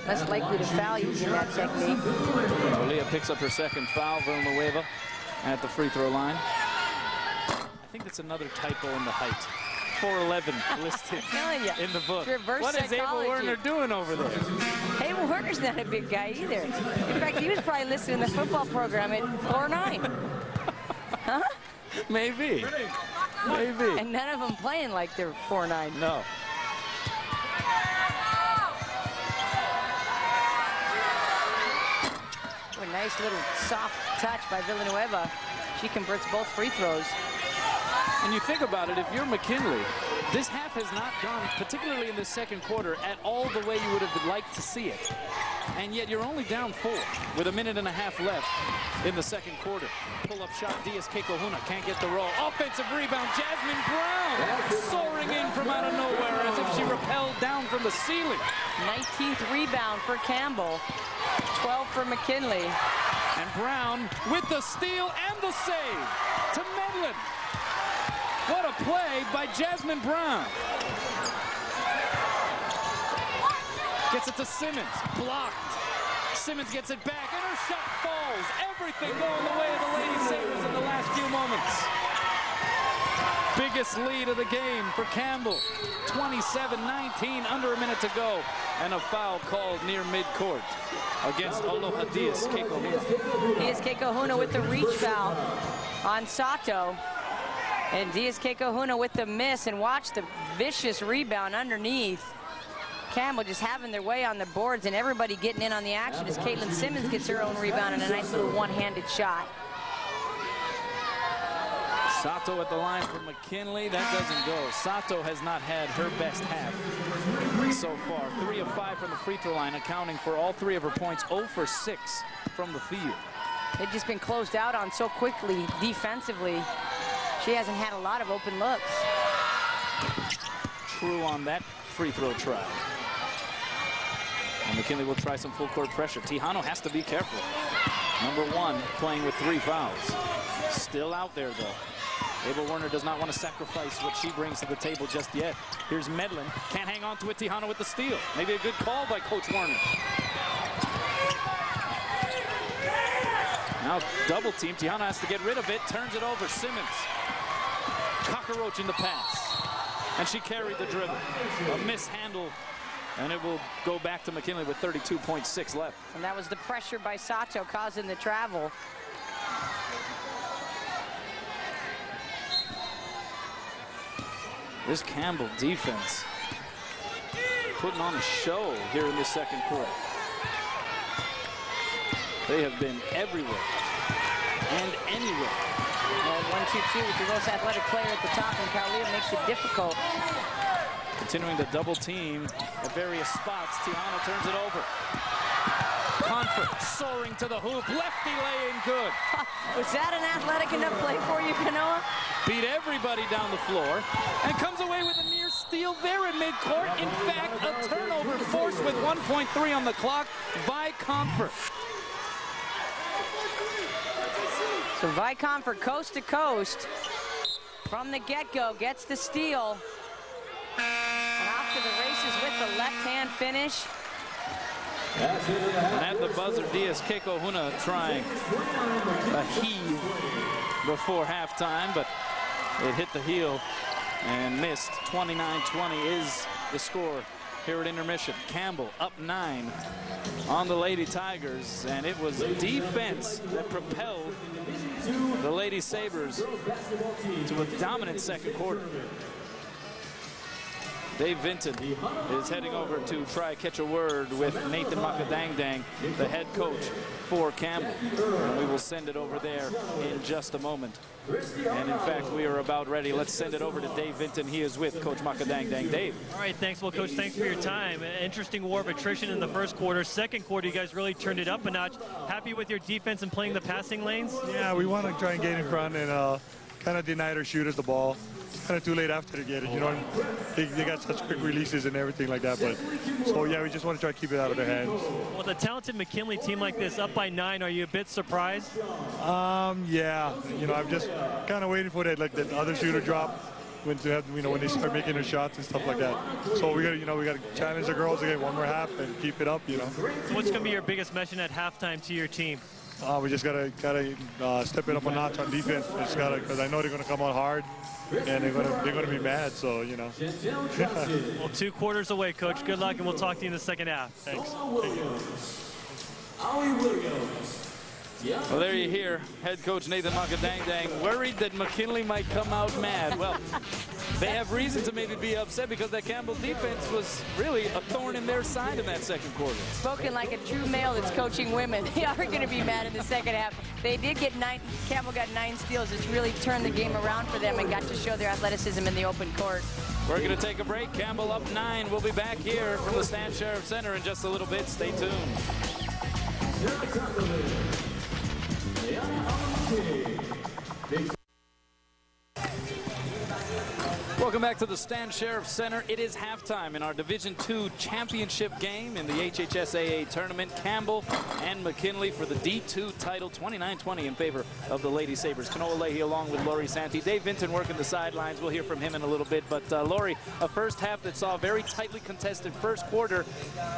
Less likely to foul using that technique. Kaulia picks up her 2nd foul. Villanueva at the free throw line. I think that's another typo in the height. 4'11" listed in the book. What is Abel Werner doing over there? Abel Werner's not a big guy either. In fact, he was probably listed in the football program at 4'9". Huh? Maybe. Maybe. And none of them playing like they're 4'9". No. A nice little soft touch by Villanueva. She converts both free throws. And you think about it, if you're McKinley, this half has not gone, particularly in the 2nd quarter, at all the way you would have liked to see it. And yet you're only down 4 with 1.5 minutes left in the 2nd quarter. Pull-up shot, Diaz Kekohuna can't get the roll. Offensive rebound, Jasmine Brown soaring in from out of nowhere as if she rappelled down from the ceiling. 19th rebound for Campbell, 12 for McKinley. And Brown with the steal and the save to Medlin. What a play by Jasmine Brown. Gets it to Simmons, blocked. Simmons gets it back, and her shot falls. Everything going the way of the Lady Sabres in the last few moments. Biggest lead of the game for Campbell. 27-19, under a minute to go. And a foul called near midcourt against Aloha Diaz Kekohuna. Diaz Kekohuna with the reach foul on Sato. And Diaz Kekohuna with the miss, and watch the vicious rebound underneath. Campbell just having their way on the boards and everybody getting in on the action as Caitlin Simmons gets her own rebound and a nice little one-handed shot. Sato at the line for McKinley. That doesn't go. Sato has not had her best half so far. 3 of 5 from the free throw line, accounting for all 3 of her points. 0 for 6 from the field. They've just been closed out on so quickly defensively. She hasn't had a lot of open looks. True on that free throw try. And McKinley will try some full court pressure. Tejano has to be careful. Number 1 playing with 3 fouls. Still out there though. Abel Werner does not want to sacrifice what she brings to the table just yet. Here's Medlin. Can't hang on to it. Tejano with the steal. Maybe a good call by Coach Werner. Now double team. Tejano has to get rid of it. Turns it over. Simmons. Cockroach in the pass. And she carried the dribble. A mishandle. And it will go back to McKinley with 32.6 left. And that was the pressure by Sato causing the travel. This Campbell defense putting on a show here in the 2nd quarter. They have been everywhere and anywhere. And 1-2-2 with the most athletic player at the top, and Kaulia makes it difficult. Continuing to double team at various spots. Tejano turns it over. Comfort soaring to the hoop. Lefty lay in good. Was that an athletic enough play for you, Kanoa? Beat everybody down the floor and comes away with a near steal there in midcourt. In fact, a turnover forced with 1.3 on the clock by Comfort. So Comfort coast to coast from the get-go gets the steal. And off to the races with the left-hand finish. And at the buzzer, Diaz Kekohuna trying a heave before halftime, but it hit the heel and missed. 29-20 is the score here at intermission. Campbell up 9 on the Lady Tigers, and it was defense that propelled the Lady Sabres to a dominant second quarter. Dave Vinton is heading over to try catch a word with Nathan Makadangdang, the head coach for Campbell. And we will send it over there in just a moment. And in fact, we are about ready. Let's send it over to Dave Vinton. He is with Coach Makadangdang. Dave. All right, thanks. Well, Coach, thanks for your time. Interesting war of attrition in the first quarter. Second quarter, you guys really turned it up a notch. Happy with your defense and playing the passing lanes? Yeah, we want to try and get in front and kind of deny our shooters the ball. Kind of too late after to get it, you know. They got such quick releases and everything like that. But so yeah, we just want to try to keep it out of their hands. With a talented McKinley team like this, up by 9, are you a bit surprised? Yeah, you know, I'm just kind of waiting for that, like that other shooter drop when they start making their shots and stuff like that. So we got to challenge the girls to get one more half and keep it up, you know. So what's going to be your biggest mission at halftime to your team? We just gotta step it up a notch on defense. Just gotta, because I know they're gonna come out hard, and they're gonna be mad. So you know. Well, 2 quarters away, Coach. Good luck, and we'll talk to you in the second half. Thanks. Well, there you hear head coach Nathan Makadangdang worried that McKinley might come out mad. Well, they have reason to maybe be upset because that Campbell defense was really a thorn in their side in that second quarter. Spoken like a true male that's coaching women. They are going to be mad in the second half. They did get 9. Campbell got 9 steals. It's really turned the game around for them and got to show their athleticism in the open court. We're going to take a break. Campbell up 9. We'll be back here from the Stan Sheriff Center in just a little bit. Stay tuned. Welcome back to the Stan Sheriff Center. It is halftime in our Division II championship game in the HHSAA tournament. Campbell and McKinley for the D2 title, 29-20 in favor of the Lady Sabres. Kanoa Leahy along with Lori Santi. Dave Vinton working the sidelines. We'll hear from him in a little bit. But Lori, a first half that saw a very tightly contested first quarter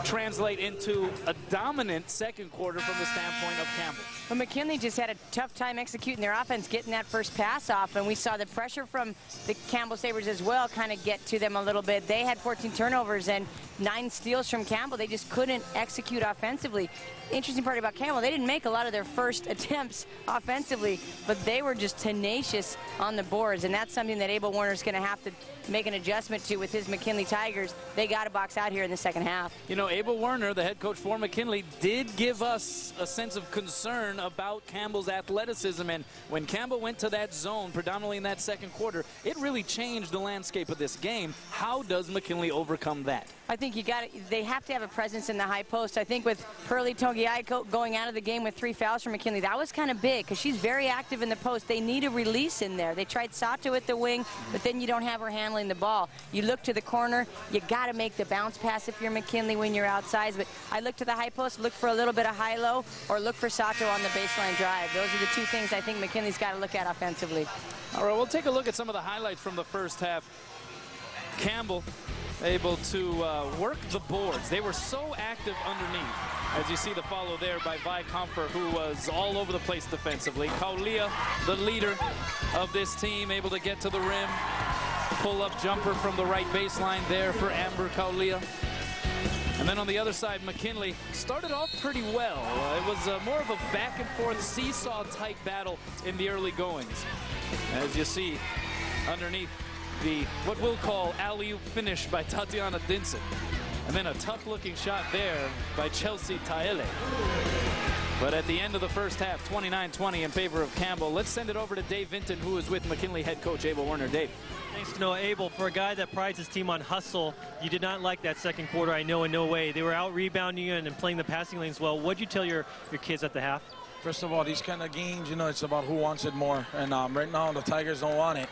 translate into a dominant second quarter from the standpoint of Campbell. Well, McKinley just had a tough time executing their offense, getting that first pass off, and we saw the pressure from the Campbell Sabres as well kind of get to them a little bit. They had 14 turnovers and 9 steals from Campbell. They just couldn't execute offensively. Interesting part about Campbell, they didn't make a lot of their first attempts offensively, but they were just tenacious on the boards, and that's something that Abel Warner's going to have to make an adjustment to with his McKinley Tigers. They got to box out here in the second half. You know, Abel Warner, the head coach for McKinley, did give us a sense of concern about Campbell's athleticism, and when Campbell went to that zone, predominantly in that second quarter, it really changed the landscape of this game. How does McKinley overcome that? I think they have to have a presence in the high post. I think with Pearlie Togiaiko going out of the game with 3 fouls for McKinley, that was kind of big because she's very active in the post. They need a release in there. They tried Sato at the wing, but then you don't have her handling the ball. You look to the corner, you got to make the bounce pass if you're McKinley when you're outside. But I look to the high post, look for a little bit of high-low, or look for Sato on the baseline drive. Those are the 2 things I think McKinley's got to look at offensively. All right, we'll take a look at some of the highlights from the first half. Campbell able to work the boards. They were so active underneath. As you see the follow there by Vi Comfort, who was all over the place defensively. Kaulia, the leader of this team, able to get to the rim. Pull-up jumper from the right baseline there for Amber Kaulia. And then on the other side, McKinley started off pretty well. It was more of a back-and-forth seesaw-type battle in the early goings. As you see underneath the what we'll call alley-oop finish by Tatiana Dinson. And then a tough-looking shot there by Chelsea Taele. But at the end of the first half, 29-20 in favor of Campbell. Let's send it over to Dave Vinton, who is with McKinley head coach Abel Werner. Dave. Thanks to know Abel, for a guy that prides his team on hustle, you did not like that second quarter, I know, in no way. They were out rebounding you and playing the passing lanes well. What'd you tell your kids at the half? First of all, these kind of games, you know, it's about who wants it more. And right now, the Tigers don't want it.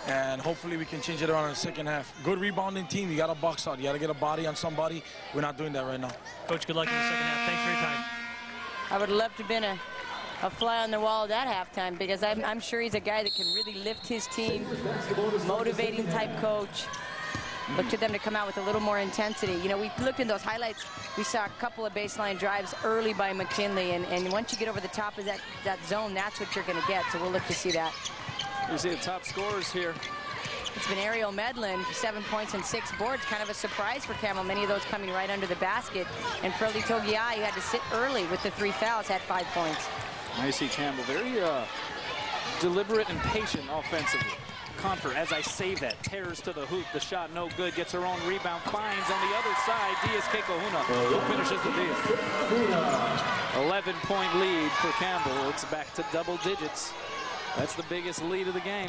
And hopefully we can change it around in the second half. Good rebounding team. You got to box out. You got to get a body on somebody. We're not doing that right now. Coach, good luck in the second half. Thanks for your time. I would love to have been a fly on the wall at that halftime, because I'm sure he's a guy that can really lift his team, motivating type coach. Look to them to come out with a little more intensity. You know, we looked in those highlights. We saw a couple of baseline drives early by McKinley, and once you get over the top of that zone, that's what you're going to get. So we'll look to see that. You see the top scorers here. It's been Ariel Medlin, 7 points and 6 boards. Kind of a surprise for Campbell, many of those coming right under the basket. And Pearlie Togiai, who had to sit early with the 3 fouls, had 5 points. Now you see Campbell very deliberate and patient offensively. Comfort, as I say that, tears to the hoop. The shot no good, gets her own rebound, finds on the other side DSK Kahuna, who finishes the deal. 11-point lead for Campbell. It's back to double digits. That's the biggest lead of the game.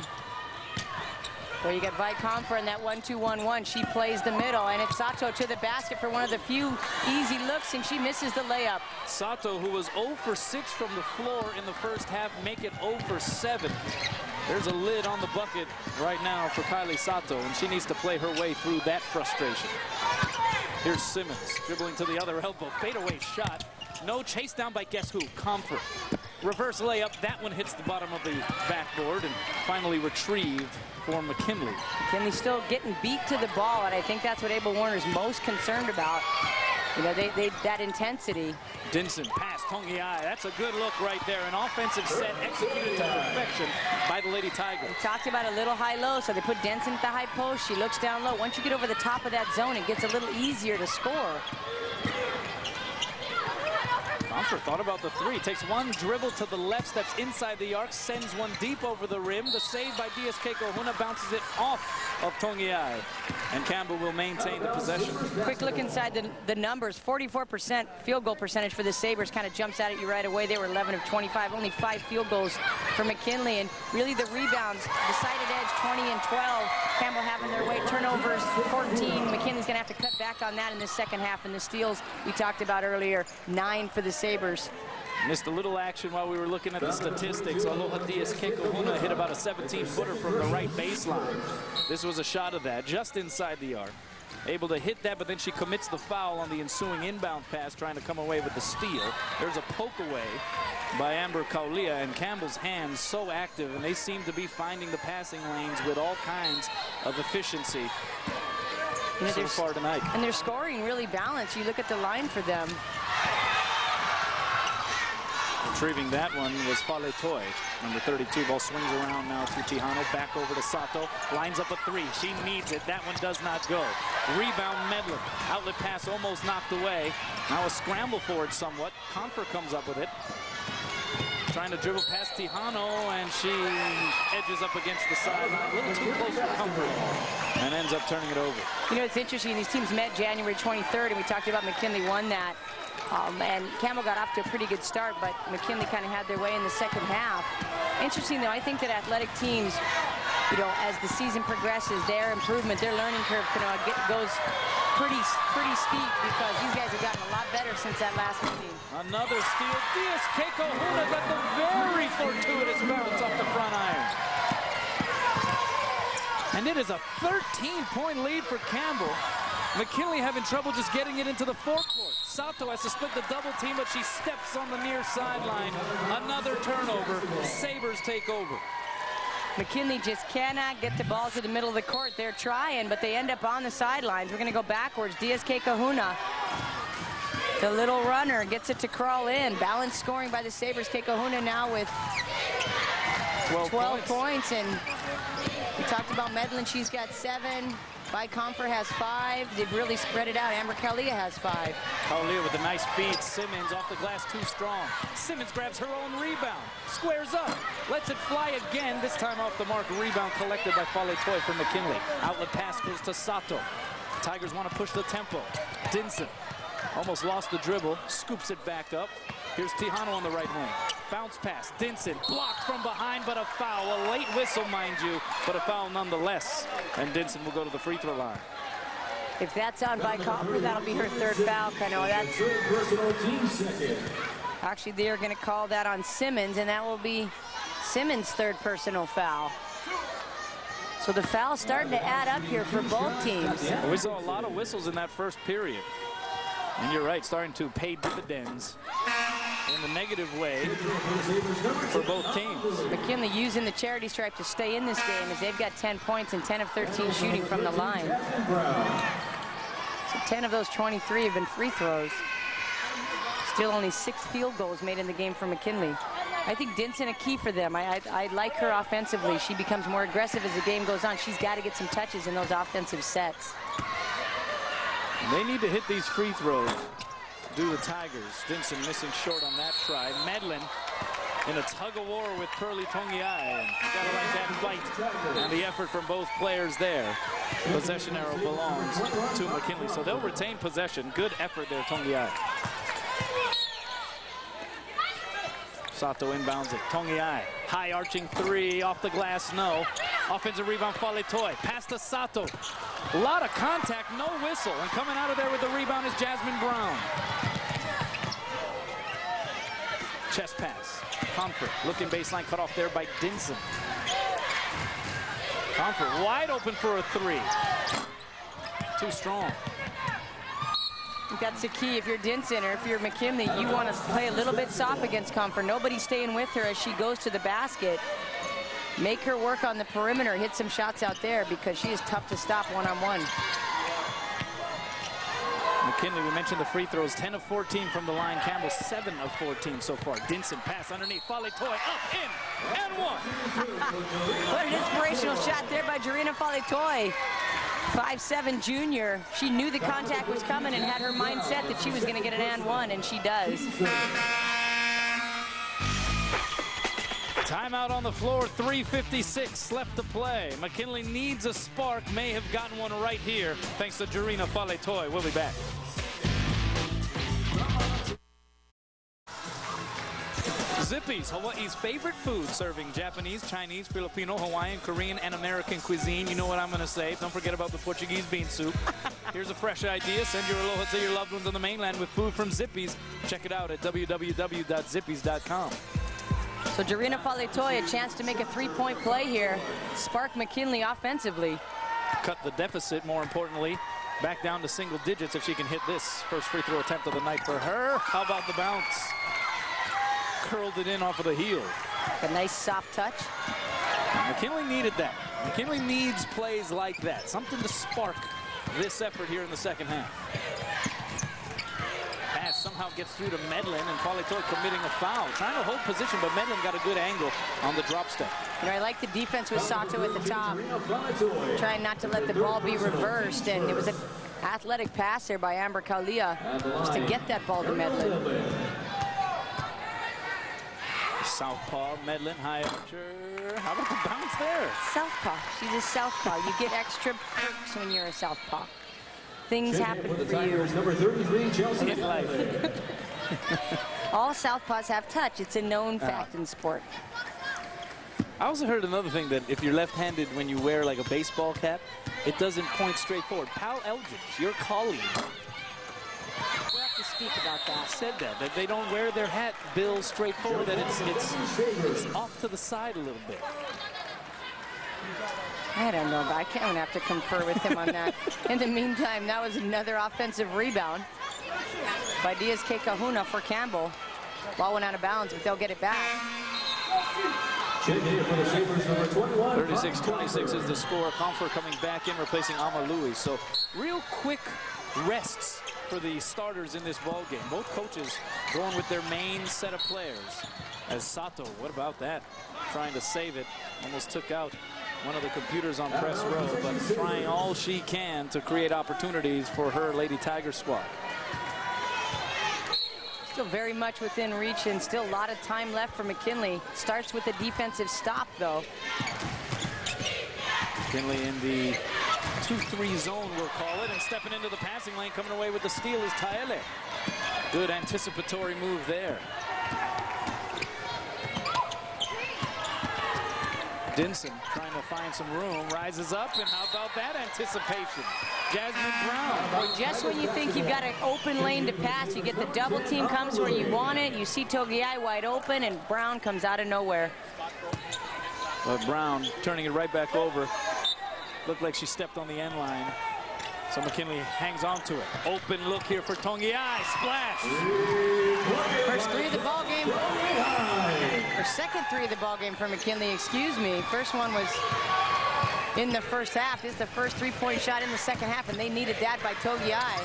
Well, you got Vi Comfort in that 1-2-1-1. She plays the middle, and it's Sato to the basket for one of the few easy looks, and she misses the layup. Sato, who was 0 for 6 from the floor in the first half, make it 0 for 7. There's a lid on the bucket right now for Kylie Sato, and she needs to play her way through that frustration. Here's Simmons dribbling to the other elbow. Fadeaway shot. No, chase down by guess who? Comfort. Reverse layup. That one hits the bottom of the backboard and finally retrieved for McKinley. McKinley still getting beat to the ball, and I think that's what Abel Werner's most concerned about. You know, that intensity. Dinson pass, Tongiai. That's a good look right there. An offensive set executed to perfection by the Lady Tigers. We talked about a little high-low, so they put Denson at the high post. She looks down low. Once you get over the top of that zone, it gets a little easier to score. Comfort thought about the 3. Takes one dribble to the left, steps inside the arc, sends one deep over the rim. The save by DSK Kahuna bounces it off of Tongiai. And Campbell will maintain the possession. Quick look inside the numbers. 44% field goal percentage for the Sabres kind of jumps out at you right away. They were 11 of 25. Only 5 field goals for McKinley. And really the rebounds, decided edge 20 and 12. Campbell having their way. Turnovers 14. McKinley's going to have to cut back on that in the second half. And the steals we talked about earlier, 9 for the Sabres. Missed a little action while we were looking at the statistics. Aloha DSK Kahuna hit about a 17-footer from the right baseline. This was a shot of that, just inside the arc. Able to hit that, but then she commits the foul on the ensuing inbound pass, trying to come away with the steal. There's a poke away by Amber Kaulia, and Campbell's hands so active, and they seem to be finding the passing lanes with all kinds of efficiency so far tonight. And they're scoring really balanced. You look at the line for them. Retrieving that one was Fale Toy, number 32. Ball swings around now to Tihano, back over to Sato, lines up a 3. She needs it. That one does not go. Rebound Medlin. Outlet pass almost knocked away. Now a scramble for it somewhat. Comfort comes up with it. Trying to dribble past Tihano, and she edges up against the sideline. A little too close for Comfort, and ends up turning it over. You know, it's interesting. These teams met January 23rd, and we talked about McKinley won that. And Campbell got off to a pretty good start, but McKinley kind of had their way in the second half. Interesting, though, I think that athletic teams, you know, as the season progresses, their improvement, their learning curve goes pretty steep, because these guys have gotten a lot better since that last meeting. Another steal. DSK Kahuna got the very fortuitous bounce off the front iron. And it is a 13-point lead for Campbell. McKinley having trouble just getting it into the forecourt. Sato has to split the double team, but she steps on the near sideline. Another turnover. Sabres take over. McKinley just cannot get the ball to the middle of the court. They're trying, but they end up on the sidelines. We're going to go backwards. DSK Kahuna, the little runner, gets it to crawl in. Balanced scoring by the Sabres. Kahuna now with 12 points. And we talked about Medlin. She's got 7. Vi Comfort has 5. They've really spread it out. Amber Kaulia has 5. Kaulia with a nice feed. Simmons off the glass, too strong. Simmons grabs her own rebound. Squares up. Lets it fly again. This time off the mark. Rebound collected by Fale Toy from McKinley. Outlet pass goes to Sato. Tigers want to push the tempo. Dinson almost lost the dribble. Scoops it back up. Here's Tejano on the right wing. Bounce pass. Dinson blocked from behind, but a foul. A late whistle, mind you, but a foul nonetheless. And Dinson will go to the free throw line. If that's on by Copper, that'll be her third foul. Actually, they're going to call that on Simmons, and that will be Simmons' third personal foul. So the foul's starting to add up here for both teams. Yeah, we saw a lot of whistles in that first period. And you're right, starting to pay dividends in the negative way for both teams. McKinley using the charity stripe to stay in this game as they've got 10 points and 10 of 13 shooting from the line. So 10 of those 23 have been free throws. Still only 6 field goals made in the game for McKinley. I think Dinson a key for them. I like her offensively. She becomes more aggressive as the game goes on. She's got to get some touches in those offensive sets. And they need to hit these free throws. Do the Tigers. Dinson missing short on that try. Medlin in a tug-of-war with Pearly Tongiai. And you gotta like that fight and the effort from both players there. Possession arrow belongs to McKinley. So they'll retain possession. Good effort there, Tongiai. Sato inbounds it. Tongiai. High arching three. Off the glass, no. Offensive rebound, Fale Toi. Pass to Sato. A lot of contact, no whistle. And coming out of there with the rebound is Jasmine Brown. Chest pass. Comfort. Looking baseline, cut off there by Dinson. Comfort wide open for a three. Too strong. That's the key. If you're Dinson or if you're McKinley, you want to play a little bit soft against Comfort. Nobody's staying with her as she goes to the basket. Make her work on the perimeter, hit some shots out there because she is tough to stop one-on-one. McKinley, we mentioned the free throws, 10 of 14 from the line. Campbell, 7 of 14 so far. Dinson pass underneath. Fale Toi up, in, and one. What an inspirational shot there by Jarina Fale Toi. 5'7" junior. She knew the contact was coming and had her mindset that she was going to get an and one, and she does. Timeout on the floor, 3:56 left to play. McKinley needs a spark, may have gotten one right here, thanks to Jarina Fale Toi. We'll be back. Zippy's, Hawaii's favorite food, serving Japanese, Chinese, Filipino, Hawaiian, Korean, and American cuisine. You know what I'm going to say. Don't forget about the Portuguese bean soup. Here's a fresh idea. Send your aloha to your loved ones on the mainland with food from Zippy's. Check it out at www.zippys.com. So Jarina Fale Toi, a chance to make a three-point play here. Spark McKinley offensively. Cut the deficit, more importantly, back down to single digits if she can hit this. First free throw attempt of the night for her. How about the bounce? Curled it in off of the heel. A nice soft touch. McKinley needed that. McKinley needs plays like that. Something to spark this effort here in the second half. Pass somehow gets through to Medlin, and Fale Toi committing a foul. Trying to hold position, but Medlin got a good angle on the drop step. You know, I like the defense with Sato at the top. Trying not to let the ball be reversed, and it was an athletic pass there by Amber Kaulia just to get that ball to Medlin. Southpaw, Medlin, high archer. How about the bounce there? Southpaw. She's a southpaw. You get extra perks when you're a southpaw. Things happen for you. Number 33, Chelsea. All southpaws have touch. It's a known fact in sport. I also heard another thing, that if you're left-handed when you wear like a baseball cap, it doesn't point straight forward. Pal Eldridge, your colleague, We'll have to speak about that. said that they don't wear their hat bill straight forward, that it's off to the side a little bit. I don't know, but I'm gonna have to confer with him on that. In the meantime, that was another offensive rebound by Diaz Kahuna for Campbell. Ball went out of bounds, but they'll get it back. 36-26 is the score. Comfort coming back in, replacing Amalui. So real quick rests for the starters in this ball game. Both coaches going with their main set of players. As Sato, what about that? Trying to save it. Almost took out one of the computers on press row, but trying all she can to create opportunities for her Lady Tiger squad. Still very much within reach and still a lot of time left for McKinley. Starts with a defensive stop, though. McKinley in the 2-3 zone, we'll call it, and stepping into the passing lane, coming away with the steal is Taele. Good anticipatory move there. Dinson trying to find some room, rises up, and how about that anticipation? Jasmine Brown. Well, just when you think you've got an open lane to pass, you get the double team comes where you want it. You see Togiai wide open, and Brown comes out of nowhere. But Brown turning it right back over. Looked like she stepped on the end line. So McKinley hangs on to it. Open look here for Togiai. Splash. First three of the ball game. Or second three of the ball game for McKinley, excuse me. First one was in the first half. This is the first three-point shot in the second half, and they needed that by Togiai.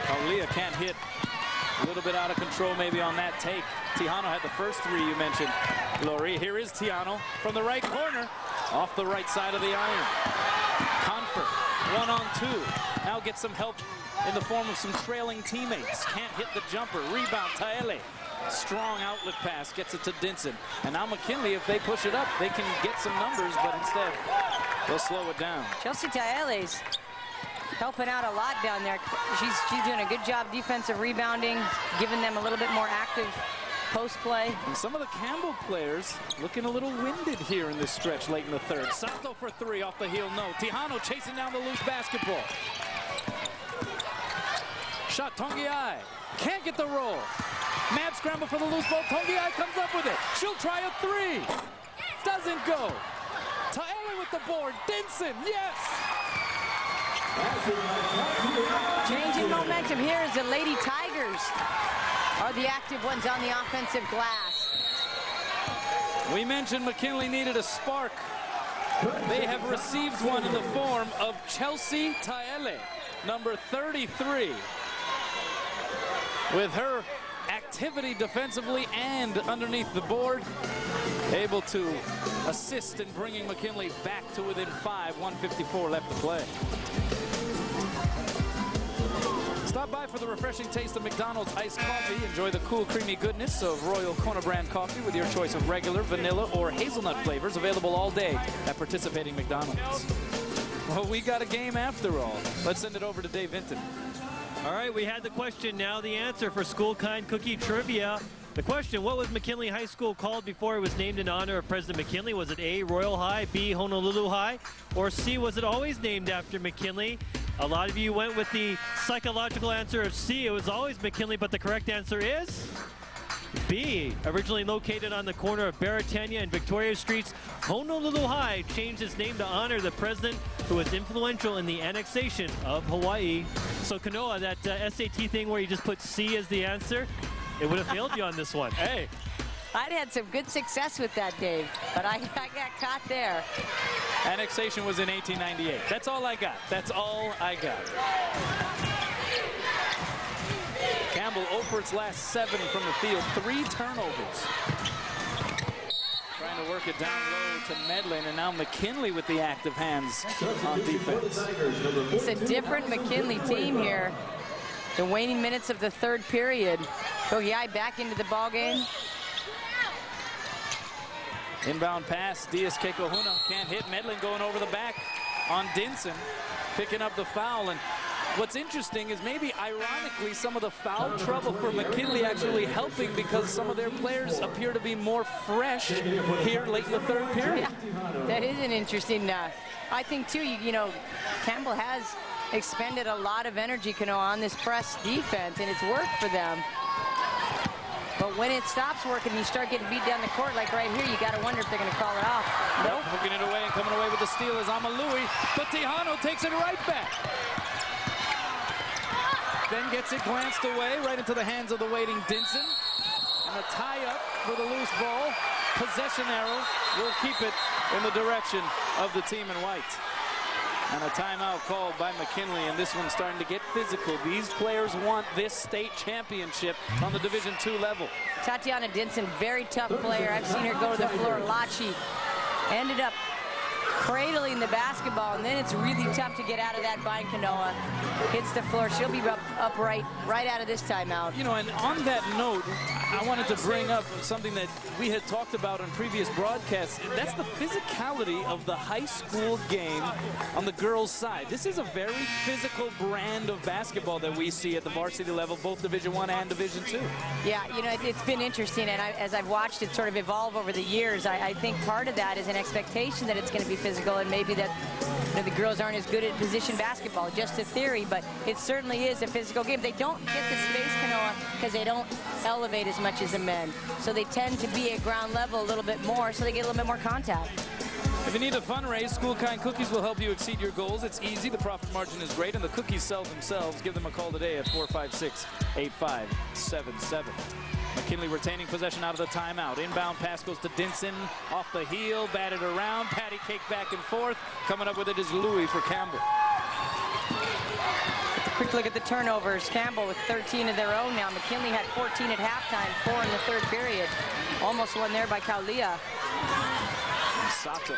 Kaulia can't hit. A little bit out of control maybe on that take. Tejano had the first three you mentioned, Lori. Here is Tejano from the right corner, off the right side of the iron. Confort, 1-on-2. Now gets some help in the form of some trailing teammates. Can't hit the jumper. Rebound, Taele. Strong outlet pass, gets it to Dinson. And now McKinley, if they push it up, they can get some numbers, but instead, they'll slow it down. Chelsea Taele's helping out a lot down there. She's doing a good job defensive rebounding, giving them a little bit more active post play. And some of the Campbell players looking a little winded here in this stretch late in the third. Sato for three off the heel, no. Tejano chasing down the loose basketball. Shot Togiai, can't get the roll. Mad scramble for the loose ball. Togiai comes up with it. She'll try a three. Doesn't go. Taele with the board. Dinson, yes. Changing momentum here as the Lady Tigers are the active ones on the offensive glass. We mentioned McKinley needed a spark. They have received one in the form of Chelsea Taele, number 33. With her activity defensively and underneath the board, able to assist in bringing McKinley back to within 5, 1:54 left to play. Stop by for the refreshing taste of McDonald's iced coffee. Enjoy the cool, creamy goodness of Royal Kona brand coffee with your choice of regular, vanilla, or hazelnut flavors, available all day at participating McDonald's. Well, we got a game after all. Let's send it over to Dave Vinton. All right, we had the question, now the answer for School Kind Cookie Trivia. The question, what was McKinley High School called before it was named in honor of President McKinley? Was it A, Royal High, B, Honolulu High, or C, was it always named after McKinley? A lot of you went with the psychological answer of C, it was always McKinley, but the correct answer is B. Originally located on the corner of Baratania and Victoria Streets, Honolulu High changed its name to honor the president who was influential in the annexation of Hawaii. So Kanoa, that SAT thing where you just put C as the answer, it would have failed you on this one. Hey. I'd had some good success with that, Dave, but I got caught there. Annexation was in 1898. That's all I got. That's all I got. Campbell 0 for its last 7 from the field. 3 turnovers. Trying to work it down low to Medlin, and now McKinley with the active hands on defense. It's a different McKinley team here. The waning minutes of the third period. Togiai back into the ball game. Inbound pass, Diaz Kekohuna can't hit. Medlin going over the back on Dinson, picking up the foul. And what's interesting is maybe ironically some of the foul trouble for McKinley actually helping because some of their players appear to be more fresh here late in the third period. Yeah, that is an interesting, I think too, you know, Campbell has expended a lot of energy, on this press defense, and it's worked for them. But when it stops working and you start getting beat down the court like right here, you got to wonder if they're going to call it off. Nope. Hooking it away and coming away with the steal is Amalui, but Tejano takes it right back. Then gets it glanced away right into the hands of the waiting Dinson. And a tie-up for the loose ball. Possession arrow will keep it in the direction of the team in white. And a timeout called by McKinley, and this one's starting to get physical. These players want this state championship on the Division II level. Tatiana Dinson, very tough player. I've seen her go to the floor a lot. She ended up cradling the basketball, and then it's really tough to get out of that bind. Kanoa hits the floor. She'll be upright right out of this timeout. You know, and on that note, I wanted to bring up something that we had talked about on previous broadcasts. That's the physicality of the high school game on the girls' side. This is a very physical brand of basketball that we see at the varsity level, both Division I and Division II. Yeah, you know, it's been interesting, and as I've watched it sort of evolve over the years, I think part of that is an expectation that it's going to be physical, and maybe that the girls aren't as good at position basketball, just a theory, but it certainly is a physical game. They don't get the space, Kanoa, because they don't elevate as much as the men. So they tend to be at ground level a little bit more, so they get a little bit more contact. If you need a fundraise, School Kind Cookies will help you exceed your goals. It's easy, the profit margin is great, and the cookies sell themselves. Give them a call today at 456-8577. McKinley retaining possession out of the timeout. Inbound pass goes to Dinson. Off the heel, batted around. Patty cake back and forth. Coming up with it is Louis for Campbell. Quick look at the turnovers. Campbell with 13 of their own now. McKinley had 14 at halftime, 4 in the third period. Almost one there by Kaulia. Sato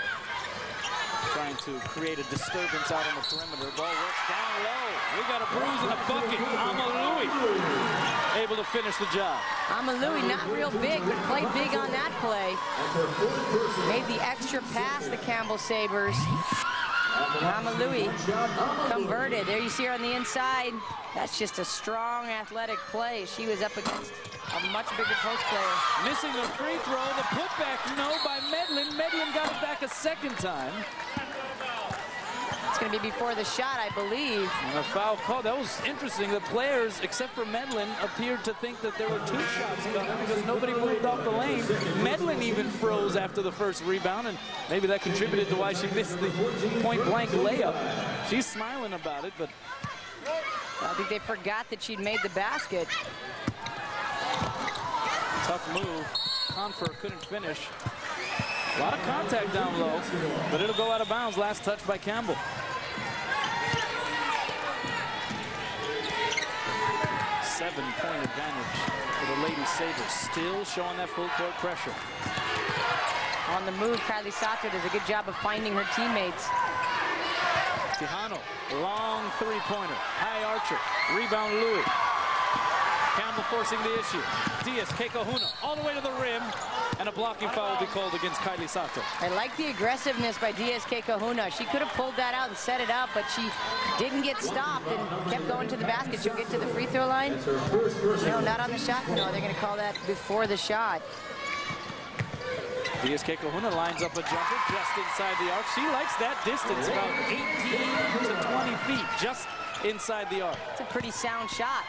trying to create a disturbance out on the perimeter. Ball works down low. We got a bruise and a bucket. Louis able to finish the job. Louis not real big, but played big on that play. Made the extra pass, the Campbell Sabres. Louis converted. There you see her on the inside. That's just a strong athletic play. She was up against a much bigger post player. Missing the free throw. The putback, no, by Medlin. Medlin got it back a second time. It's going to be before the shot, I believe. And a foul call. That was interesting. The players, except for Medlin, appeared to think that there were 2 shots coming because nobody moved off the lane. Medlin even froze after the first rebound, and maybe that contributed to why she missed the point-blank layup. She's smiling about it, but I think they forgot that she'd made the basket. Tough move. Confer couldn't finish. A lot of contact down low, but it'll go out of bounds. Last touch by Campbell. Seven-point advantage for the Lady Sabres. Still showing that full court pressure. On the move, Kylie Sato does a good job of finding her teammates. Tejano, long three-pointer. High archer. Rebound Louis. Campbell forcing the issue. Diaz, Kekahuna, all the way to the rim. And a blocking foul will be called against Kylie Sato. I like the aggressiveness by Diaz Kekahuna. She could have pulled that out and set it up, but she didn't get stopped and kept going to the basket. She'll get to the free throw line. No, not on the shot. No, they're going to call that before the shot. Diaz Kekahuna lines up a jumper just inside the arc. She likes that distance, about 18 to 20 feet, just inside the arc. It's a pretty sound shot.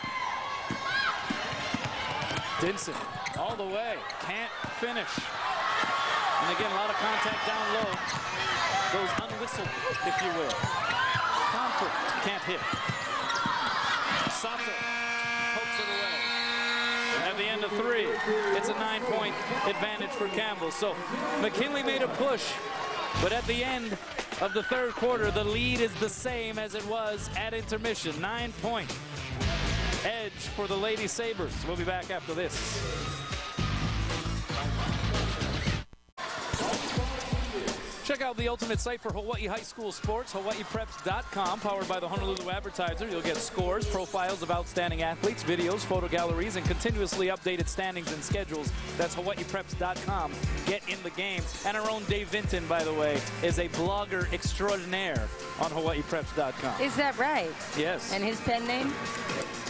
Dinson all the way, can't finish. And again, a lot of contact down low. Goes unwhistled, if you will. Comfort can't hit. Sato pokes it away. At the end of 3, it's a 9-point advantage for Campbell. So McKinley made a push, but at the end of the third quarter, the lead is the same as it was at intermission. 9-point edge for the Lady Sabres. We'll be back after this. Check out the ultimate site for Hawaii high school sports, hawaiipreps.com, powered by the Honolulu Advertiser. You'll get scores, profiles of outstanding athletes, videos, photo galleries, and continuously updated standings and schedules. That's hawaiipreps.com. Get in the game. And our own Dave Vinton, by the way, is a blogger extraordinaire on hawaiipreps.com. Is that right? Yes. And his pen name?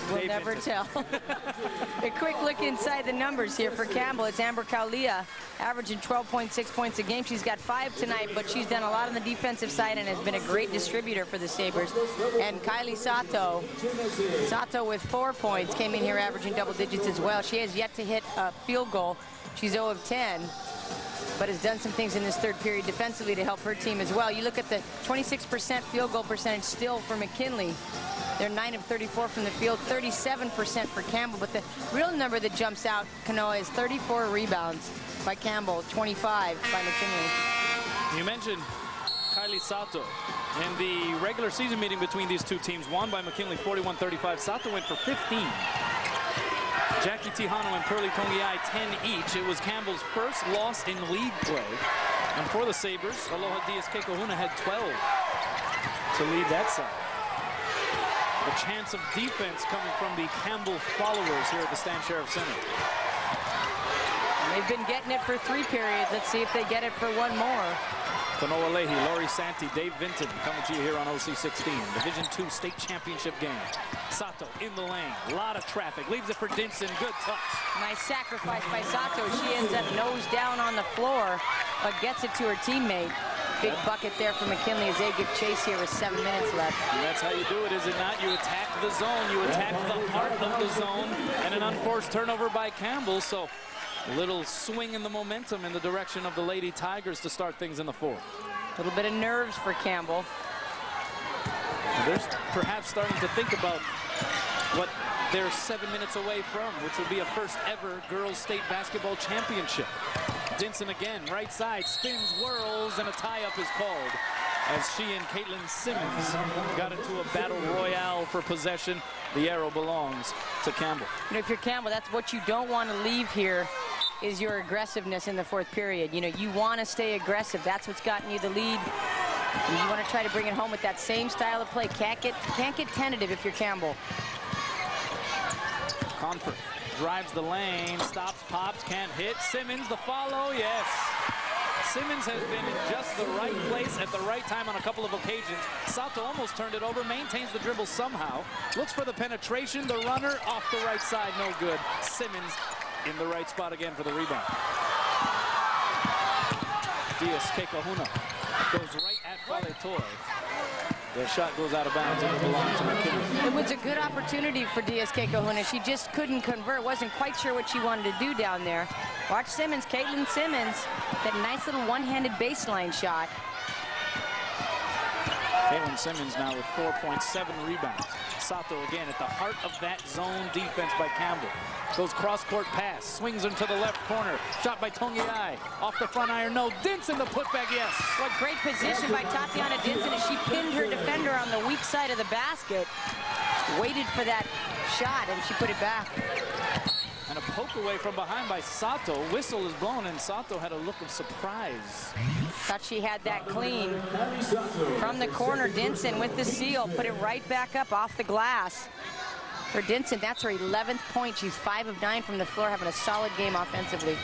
We'll Dave never Vinton. tell. A quick look inside the numbers here for Campbell. It's Amber Kaulia, averaging 12.6 points a game. She's got 5 tonight, but she's done a lot on the defensive side and has been a great distributor for the Sabres. And Kylie Sato with 4 points, came in here averaging double digits as well. She has yet to hit a field goal. She's 0 of 10, but has done some things in this third period defensively to help her team as well. You look at the 26% field goal percentage still for McKinley. They're 9 of 34 from the field, 37% for Campbell. But the real number that jumps out, Kanoa, is 34 rebounds by Campbell, 25 by McKinley. You mentioned Kylie Sato. In the regular season meeting between these two teams, won by McKinley 41-35. Sato went for 15. Jackie Tejano and Pearlie Tongiai 10 each. It was Campbell's first loss in league play. And for the Sabres, Aloha Diaz-Kekahuna had 12 to lead that side. A chance of defense coming from the Campbell followers here at the Stan Sheriff Center. And they've been getting it for 3 periods. Let's see if they get it for 1 more. Kanoa Leahy, Laurie Santi, Dave Vinton coming to you here on OC16. Division II state championship game. Sato in the lane. A lot of traffic. Leaves it for Dinson. Good touch. Nice sacrifice by Sato. She ends up nose down on the floor, but gets it to her teammate. Big bucket there for McKinley as they give chase here with 7 minutes left. And that's how you do it, is it not? You attack the zone. You attack the heart of the zone. And an unforced turnover by Campbell. So a little swing in the momentum in the direction of the Lady Tigers to start things in the 4th. A little bit of nerves for Campbell. They're perhaps starting to think about what they're 7 minutes away from, which would be a first ever girls state basketball championship. Dinson again, right side, spins, whirls, and a tie-up is called as she and Caitlin Simmons got into a battle royale for possession. The arrow belongs to Campbell. You know, if you're Campbell, that's what you don't want to leave here, is your aggressiveness in the 4th period. You know, you want to stay aggressive. That's what's gotten you the lead. And you want to try to bring it home with that same style of play. Can't get tentative if you're Campbell. Confort drives the lane, stops, pops, can't hit. Simmons, the follow, yes. Simmons has been in just the right place at the right time on a couple of occasions. Sato almost turned it over, maintains the dribble somehow. Looks for the penetration, the runner off the right side, no good. Simmons in the right spot again for the rebound. Diaz-Kekahuna goes right at Valetoy. Their shot goes out of bounds and it belongs to McKinley. It was a good opportunity for Diaz-Kekahuna. She just couldn't convert. Wasn't quite sure what she wanted to do down there. Watch Simmons, Caitlin Simmons, that nice little one-handed baseline shot. Caitlin Simmons now with 4.7 rebounds. Sato again at the heart of that zone defense by Campbell. Goes cross-court pass, swings into the left corner. Shot by Tongiai. Off the front iron, no. Dinson the putback, yes. What great position by Tatiana Dinson as she pinned her defender on the weak side of the basket. Waited for that shot and she put it back. And a poke away from behind by Sato. Whistle is blown and Sato had a look of surprise. Thought she had that clean. From the corner, Dinson with the seal. Put it right back up off the glass. For Dinson, that's her 11th point. She's 5 of 9 from the floor, having a solid game offensively.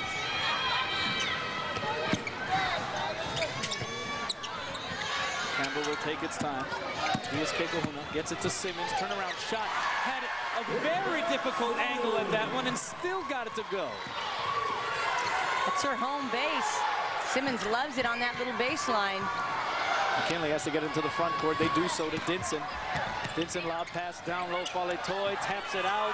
Campbell will take its time. Diaz-Kekahuna gets it to Simmons. Turnaround shot. Had a very difficult angle at that one and still got it to go. That's her home base. Simmons loves it on that little baseline. McKinley has to get into the front court. They do so to Dinson. Dinson loud pass down low. Valetoy taps it out.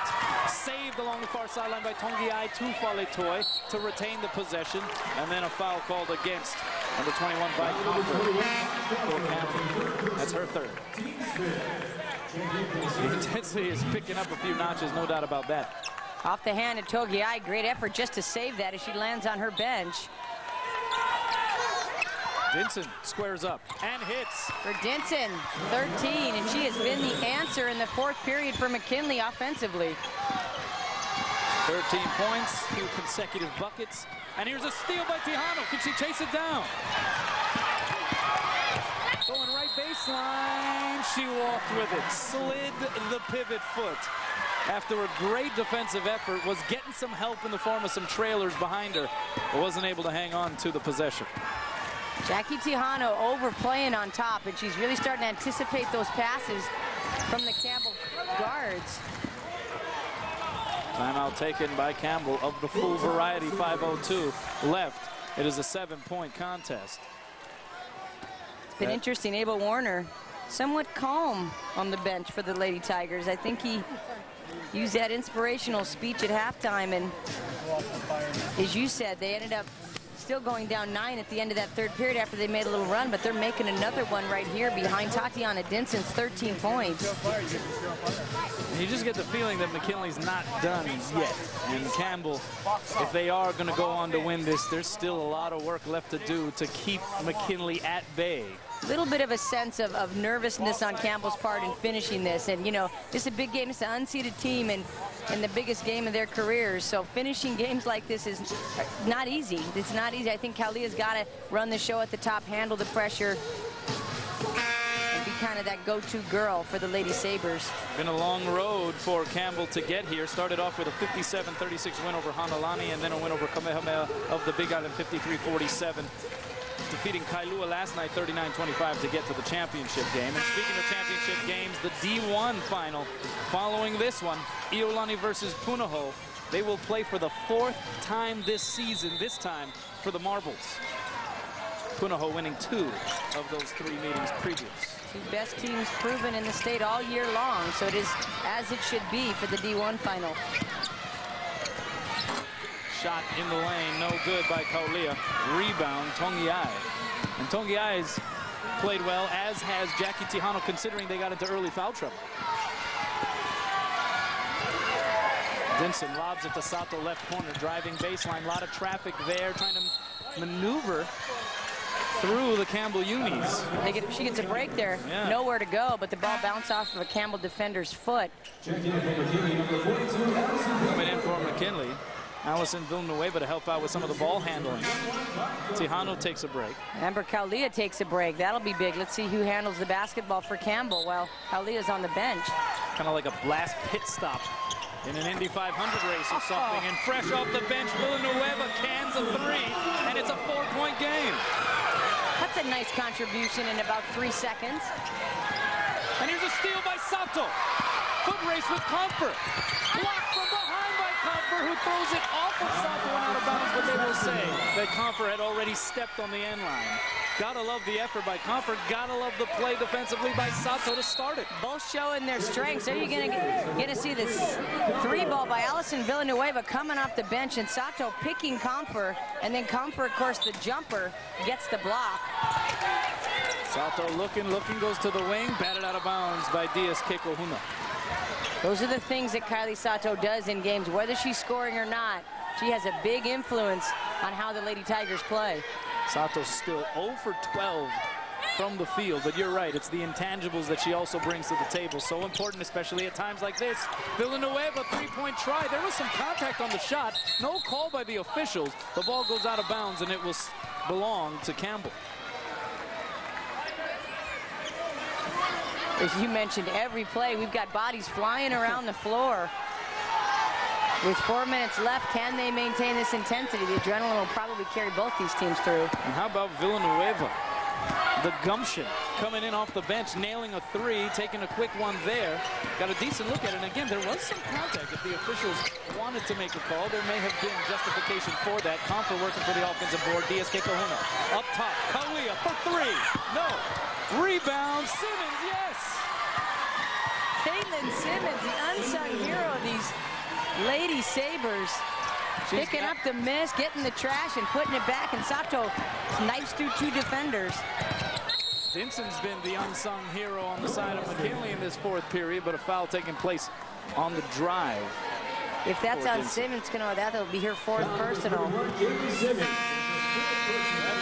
Saved along the far sideline by Tongiai to Valetoy to retain the possession. And then a foul called against number 21 by Campbell. That's her 3rd. The intensity is picking up a few notches, no doubt about that. Off the hand of Tongiai. Great effort just to save that as she lands on her bench. Dinson squares up and hits. For Dinson, 13, and she has been the answer in the 4th period for McKinley offensively. 13 points, 2 consecutive buckets. And here's a steal by Tejano. Can she chase it down? Going right baseline. She walked with it. Slid the pivot foot. After a great defensive effort, was getting some help in the form of some trailers behind her, but wasn't able to hang on to the possession. Jackie Tejano overplaying on top, and she's really starting to anticipate those passes from the Campbell guards. Timeout taken by Campbell of the full variety, 5:02 left. It is a 7-point contest. It's been interesting. Abel Warner, somewhat calm on the bench for the Lady Tigers. I think he used that inspirational speech at halftime, and as you said, they ended up still going down 9 at the end of that 3rd period after they made a little run, but they're making another one right here behind Tatiana Dinson's 13 points. You just get the feeling that McKinley's not done yet. And Campbell, if they are going to go on to win this, there's still a lot of work left to do to keep McKinley at bay. little bit of a sense of nervousness on Campbell's part in finishing this. And, you know, this is a big game. It's an unseeded team and the biggest game of their careers. So finishing games like this is not easy. It's not easy. I think Kaulia's got to run the show at the top, handle the pressure, and be kind of that go-to girl for the Lady Sabres. Been a long road for Campbell to get here. Started off with a 57-36 win over Honolulu, and then a win over Kamehameha of the Big Island, 53-47. Defeating Kailua last night, 39-25, to get to the championship game. And speaking of championship games, the D1 final following this one, Iolani versus Punahou. They will play for the 4th time this season, this time for the Marbles. Punahou winning 2 of those 3 meetings previous. 2 best teams proven in the state all year long, so it is as it should be for the D1 final. Shot in the lane, no good by Kaulia. Rebound, Tongiai. And Tongiai's played well, as has Jackie Tihano, considering they got into early foul trouble. Denson lobs it to Sato, left corner, driving baseline. A lot of traffic there, trying to maneuver through the Campbell unis. She gets a break there, yeah. Nowhere to go, but the ball bounced off of a Campbell defender's foot. Coming in for McKinley. Allison Villanueva to help out with some of the ball handling. Tihano takes a break. Amber Kaulia takes a break. That'll be big. Let's see who handles the basketball for Campbell while Kaulia's on the bench. Kind of like a blast pit stop in an Indy 500 race or something. And fresh off the bench, Villanueva cans a 3, and it's a 4-point game. That's a nice contribution in about 3 seconds. And here's a steal by Sato. Foot race with Comfort. Blocked from behind by Comfort, who throws it off of Sato and out of bounds, but they will say that Comfort had already stepped on the end line. Gotta love the effort by Comfort. Gotta love the play defensively by Sato to start it. Both showing their strengths. Are you gonna see this 3-ball by Allison Villanueva coming off the bench, and Sato picking Comfort, and then Comfort, of course, the jumper, gets the block. Sato looking, goes to the wing, batted out of bounds by Diaz Kekohuna. Those are the things that Kylie Sato does in games, whether she's scoring or not. She has a big influence on how the Lady Tigers play. Sato's still 0 for 12 from the field, but you're right, it's the intangibles that she also brings to the table. So important, especially at times like this. Villanueva, 3-point try. There was some contact on the shot. No call by the officials. The ball goes out of bounds, and it will belong to Campbell. As you mentioned, every play, we've got bodies flying around the floor. With 4 minutes left, can they maintain this intensity? The adrenaline will probably carry both these teams through. And how about Villanueva? The gumption coming in off the bench, nailing a 3, taking a quick one there. Got a decent look at it. And again, there was some contact. If the officials wanted to make a call, there may have been justification for that. Comfort working for the offensive board. Diaz Kekohuna up top. Kaulia for 3. No. Rebound. Simmons, yes. Caitlin Simmons, the unsung hero of these Lady Sabres. Picking up the miss, getting the trash, and putting it back, and Sato knifes through 2 defenders. Vinson's been the unsung hero on the side of McKinley in this 4th period, but a foul taking place on the drive. If that's on Simmons, that'll be her 4th personal. That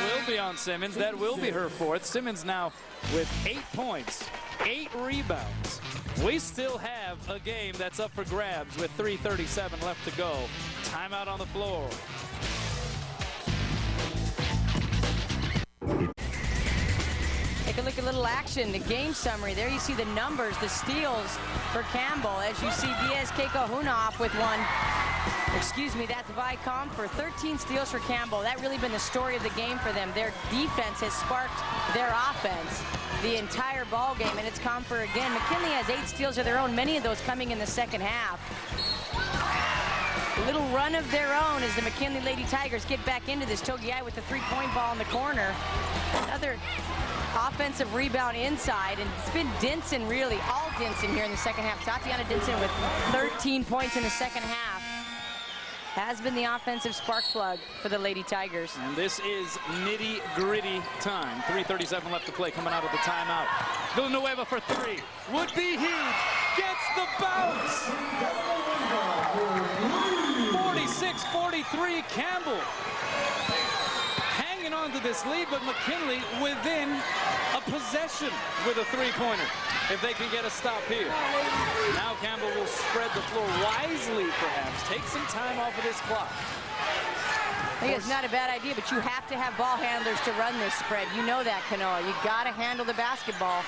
will be on Simmons. That will be her 4th. Simmons now with 8 points, 8 rebounds. We still have a game that's up for grabs with 3:37 left to go. Timeout on the floor. Take a look at a little action, the game summary. There you see the numbers, the steals for Campbell. As you see Diaz Kekohuna off with 1. Excuse me, that's Vicom for 13 steals for Campbell. That really been the story of the game for them. Their defense has sparked their offense the entire ball game, and it's Comfort again. McKinley has 8 steals of their own, many of those coming in the second half. A little run of their own as the McKinley Lady Tigers get back into this. Togiai with the 3-point ball in the corner. Another offensive rebound inside, and it's been Denson, really, all Denson here in the second half. Tatiana Denson with 13 points in the second half. Has been the offensive spark plug for the Lady Tigers. And this is nitty-gritty time. 3:37 left to play coming out of the timeout. Villanueva for 3. Would be huge. Gets the bounce. 46-43 Campbell. Hanging on on to this lead, but McKinley within a possession with a three-pointer. If they can get a stop here. Now Campbell will spread the floor wisely, perhaps. Take some time off of this clock. I think it's not a bad idea, but you have to have ball handlers to run this spread. You know that, Kanoa. You got to handle the basketball.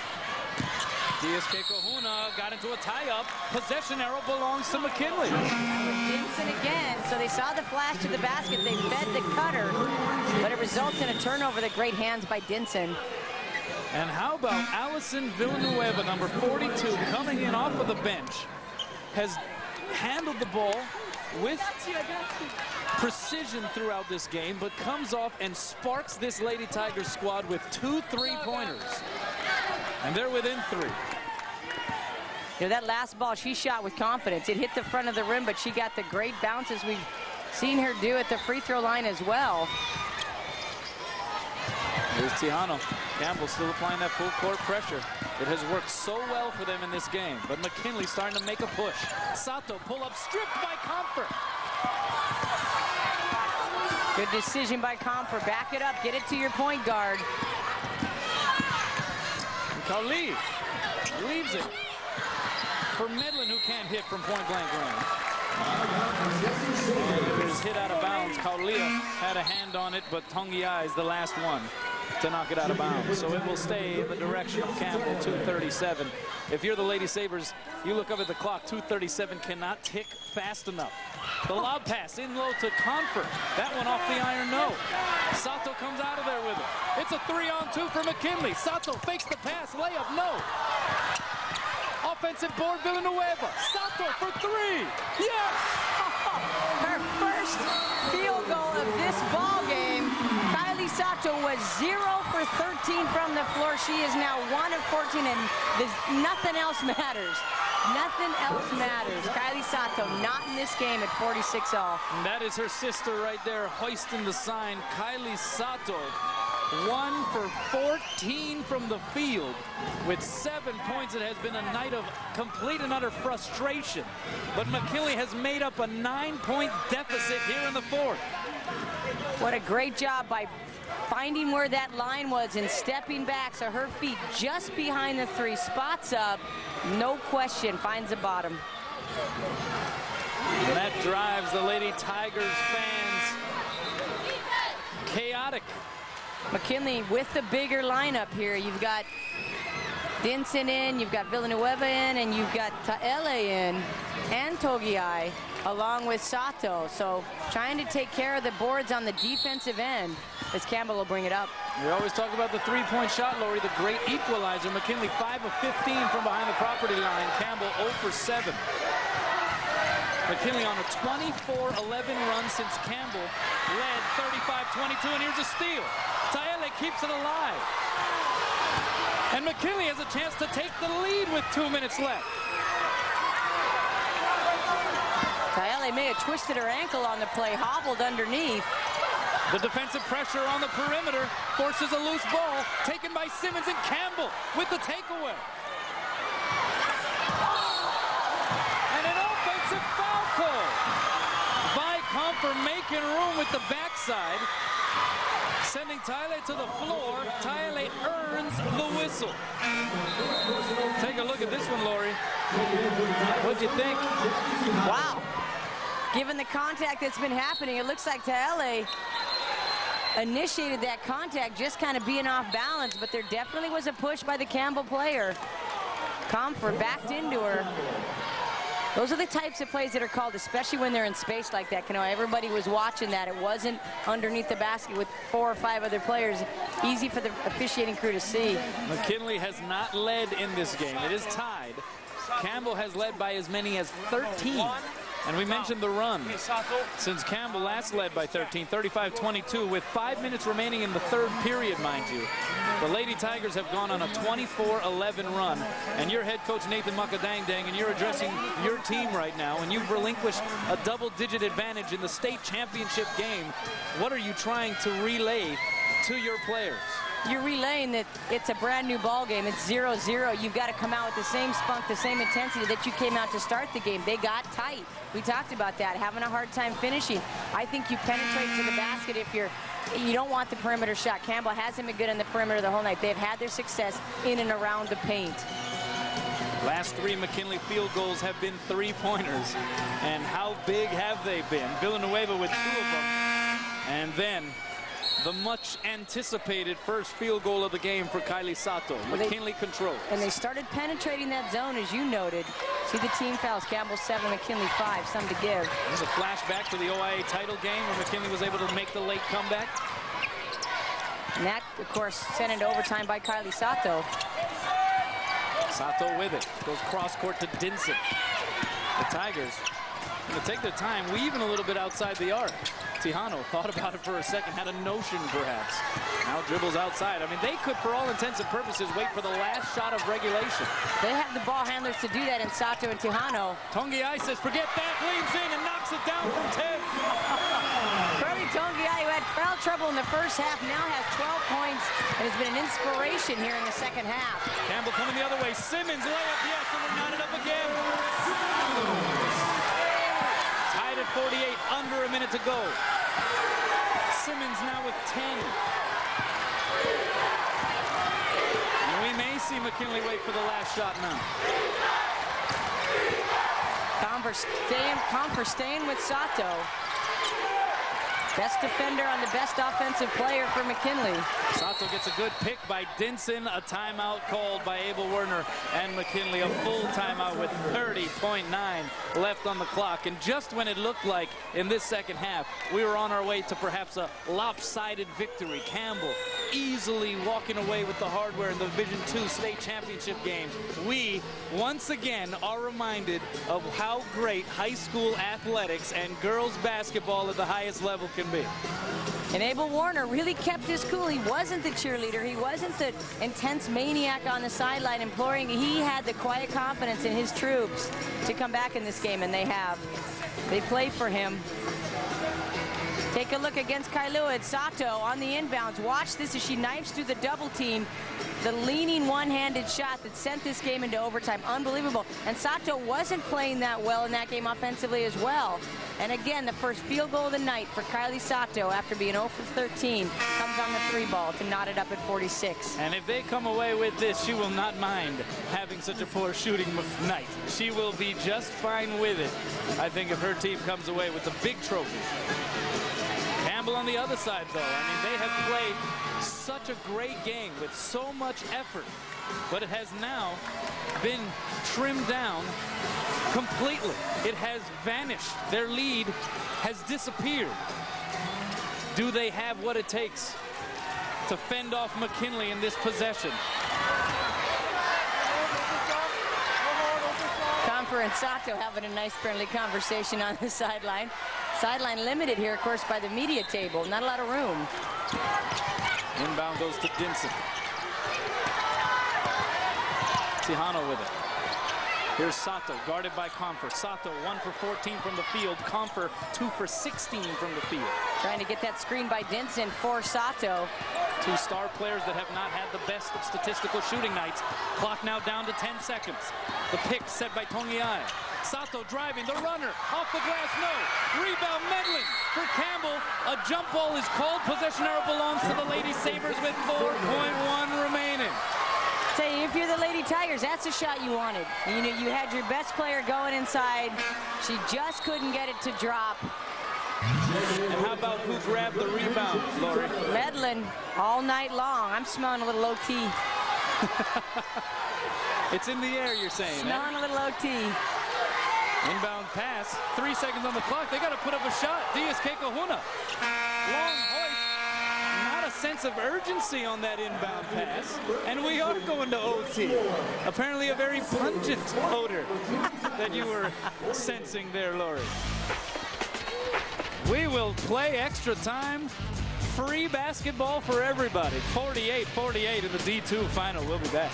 Diaz-Kekahuna got into a tie-up. Possession arrow belongs to McKinley. Dinson again. So they saw the flash to the basket. They fed the cutter, but it results in a turnover. The great hands by Dinson. And how about Allison Villanueva, number 42, coming in off of the bench, has handled the ball with precision throughout this game, but comes off and sparks this Lady Tigers squad with 2 3-pointers. And they're within 3. You know, that last ball she shot with confidence. It hit the front of the rim, but she got the great bounces we've seen her do at the free throw line as well. Here's Tejano. Campbell still applying that full court pressure. It has worked so well for them in this game, but McKinley starting to make a push. Sato pull up, stripped by Comfort. Good decision by Comfort. Back it up, get it to your point guard. Khalid leaves it for Medlin, who can't hit from point-blank range. It was hit out of bounds. Kaulia had a hand on it, but Tongiai is the last one to knock it out of bounds. So it will stay in the direction of Campbell, 2:37. If you're the Lady Sabres, you look up at the clock, 2:37 cannot tick fast enough. The lob pass in low to Comfort. That one off the iron, no. Sato comes out of there with it. It's a 3-on-2 for McKinley. Sato fakes the pass, layup, no. Offensive board, Villanueva. Sato for 3. Yes! Her first field goal of this ball game. Kylie Sato was 0 for 13 from the floor. She is now 1 of 14, and nothing else matters. Nothing else matters. Kylie Sato not in this game at 46 all. And that is her sister right there hoisting the sign. Kylie Sato, 1 for 14 from the field with 7 points. It has been a night of complete and utter frustration. But McKinley has made up a 9-point deficit here in the fourth. What a great job by finding where that line was and stepping back, so her feet just behind the 3, spots up, no question, finds the bottom. And that drives the Lady Tigers fans chaotic. McKinley with the bigger lineup here. You've got Dinson in, you've got Villanueva in, and you've got Taele in, and Togiai, along with Sato. So trying to take care of the boards on the defensive end, as Campbell will bring it up. We always talk about the 3-point shot, Lori, the great equalizer. McKinley 5 of 15 from behind the property line. Campbell 0 for 7. McKinley on a 24-11 run since Campbell led 35-22, and here's a steal. Taele keeps it alive. And McKinley has a chance to take the lead with 2 minutes left. Taele may have twisted her ankle on the play, hobbled underneath. The defensive pressure on the perimeter forces a loose ball taken by Simmons, and Campbell with the takeaway. And an offensive foul call by Comfort, making room with the backside, sending Taele to the floor. Taele earns the whistle. Take a look at this one, Lori. What'd you think? Wow. Given the contact that's been happening, it looks like Taele initiated that contact, just kind of being off balance, but there definitely was a push by the Campbell player. Comfort backed into her. Those are the types of plays that are called, especially when they're in space like that. You know, everybody was watching that. It wasn't underneath the basket with 4 or 5 other players. Easy for the officiating crew to see. McKinley has not led in this game. It is tied. Campbell has led by as many as 13. And we mentioned the run since Campbell last led by 13, 35-22, with 5 minutes remaining in the third period, mind you. The Lady Tigers have gone on a 24-11 run, and your head coach Nathan Makadangdang, and you're addressing your team right now, and you've relinquished a double-digit advantage in the state championship game. What are you trying to relay to your players? You're relaying that it's a brand new ball game. It's 0-0. You've got to come out with the same spunk, the same intensity that you came out to start the game. They got tight. We talked about that, having a hard time finishing. I think you penetrate to the basket if you're you don't want the perimeter shot. Campbell hasn't been good on the perimeter the whole night. They've had their success in and around the paint. Last 3 McKinley field goals have been 3-pointers. And how big have they been? Villanueva with 2 of them. And then the much anticipated first field goal of the game for Kylie Sato. McKinley controls. And they started penetrating that zone, as you noted. See the team fouls. Campbell 7, McKinley 5. Some to give. This is a flashback to the OIA title game where McKinley was able to make the late comeback. And that, of course, sent into overtime by Kylie Sato. Sato with it. Goes cross court to Dinson. The Tigers going to take their time, weaving a little bit outside the arc. Tejano thought about it for a second, had a notion perhaps. Now dribbles outside. I mean, they could, for all intents and purposes, wait for the last shot of regulation. They have the ball handlers to do that in Sato and Tejano. Tongiai says, forget that, leans in and knocks it down from 10. Kirby Tongiai, who had foul trouble in the first half, now has 12 points and has been an inspiration here in the second half. Campbell coming the other way. Simmons layup, yes, and we're knotted up again. Tied at 48, under a minute to go. Simmons now with 10. And we may see McKinley wait for the last shot now. Confer staying with Sato. Best defender on the best offensive player for McKinley. Sato gets a good pick by Dinson, a timeout called by Abel Werner, and McKinley a full timeout with 30.9 left on the clock. And just when it looked like in this second half we were on our way to perhaps a lopsided victory, Campbell easily walking away with the hardware in the Division II state championship game, we once again are reminded of how great high school athletics and girls basketball at the highest level can be. And Abel Warner really kept his cool. He wasn't the cheerleader. He wasn't the intense maniac on the sideline imploring. He had the quiet confidence in his troops to come back in this game, and they have. They play for him. Take a look against Kailua. It's Sato on the inbounds. Watch this as she knifes through the double team. The leaning one-handed shot that sent this game into overtime. Unbelievable. And Sato wasn't playing that well in that game offensively as well. And again, the first field goal of the night for Kylie Sato after being 0 for 13 comes on the 3 ball to knot it up at 46. And if they come away with this, she will not mind having such a poor shooting night. She will be just fine with it, I think, if her team comes away with the big trophy. Campbell on the other side, though. I mean, they have played such a great game with so much effort, but it has now been trimmed down completely. It has vanished. Their lead has disappeared. Do they have what it takes to fend off McKinley in this possession? Confer and Sato having a nice friendly conversation on the sideline. Sideline limited here, of course, by the media table. Not a lot of room. Inbound goes to Dinson. Tejano with it. Here's Sato, guarded by Confer. Sato, 1 for 14 from the field. Confer, 2 for 16 from the field. Trying to get that screen by Dinson for Sato. 2 star players that have not had the best of statistical shooting nights. Clock now down to 10 seconds. The pick set by Tongiai. Sato driving, the runner, off the glass, no. Rebound, Medlin for Campbell. A jump ball is called. Possession arrow belongs to the Lady Sabres with 4.1 remaining. Say, if you're the Lady Tigers, that's the shot you wanted. You know, you had your best player going inside. She just couldn't get it to drop. And how about who grabbed the rebound, Lori? Medlin all night long. I'm smelling a little OT. It's in the air, you're saying. Smelling a little OT. Inbound pass, 3 seconds on the clock. They got to put up a shot. Diaz Kekahuna. Long hoist. Not a sense of urgency on that inbound pass. And we are going to OT. Apparently a very pungent odor that you were sensing there, Lori. We will play extra time. Free basketball for everybody. 48-48 in the D2 final. We'll be back.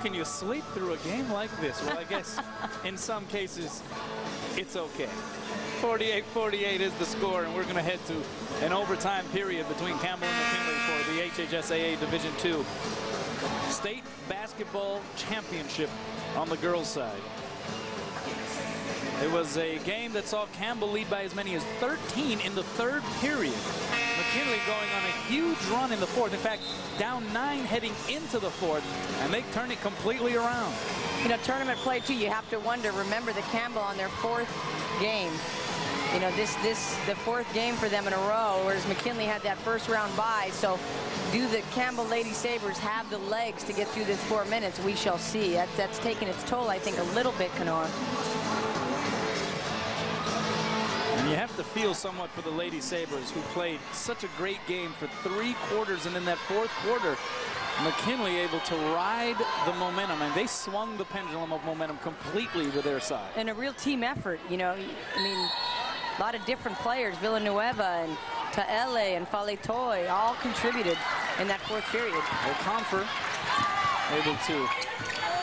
Can you sleep through a game like this? Well, I guess in some cases it's okay. 48-48 is the score, and we're going to head to an overtime period between Campbell and McKinley for the HHSAA Division II State Basketball Championship on the girls' side. It was a game that saw Campbell lead by as many as 13 in the third period. McKinley going on a huge run in the fourth. In fact, down 9 heading into the fourth, and they turn it completely around. You know, tournament play too, you have to wonder, remember the Campbell on their 4th game. You know, the 4th game for them in a row, whereas McKinley had that first round bye. So do the Campbell Lady Sabres have the legs to get through this 4 minutes? We shall see. That's taken its toll, I think, a little bit, Kennard. And you have to feel somewhat for the Lady Sabres, who played such a great game for 3 quarters, and in that 4th quarter, McKinley able to ride the momentum, and they swung the pendulum of momentum completely to their side. And a real team effort, you know. I mean, a lot of different players, Villanueva and Taele and Faletoy, all contributed in that 4th period. Well, Confer able to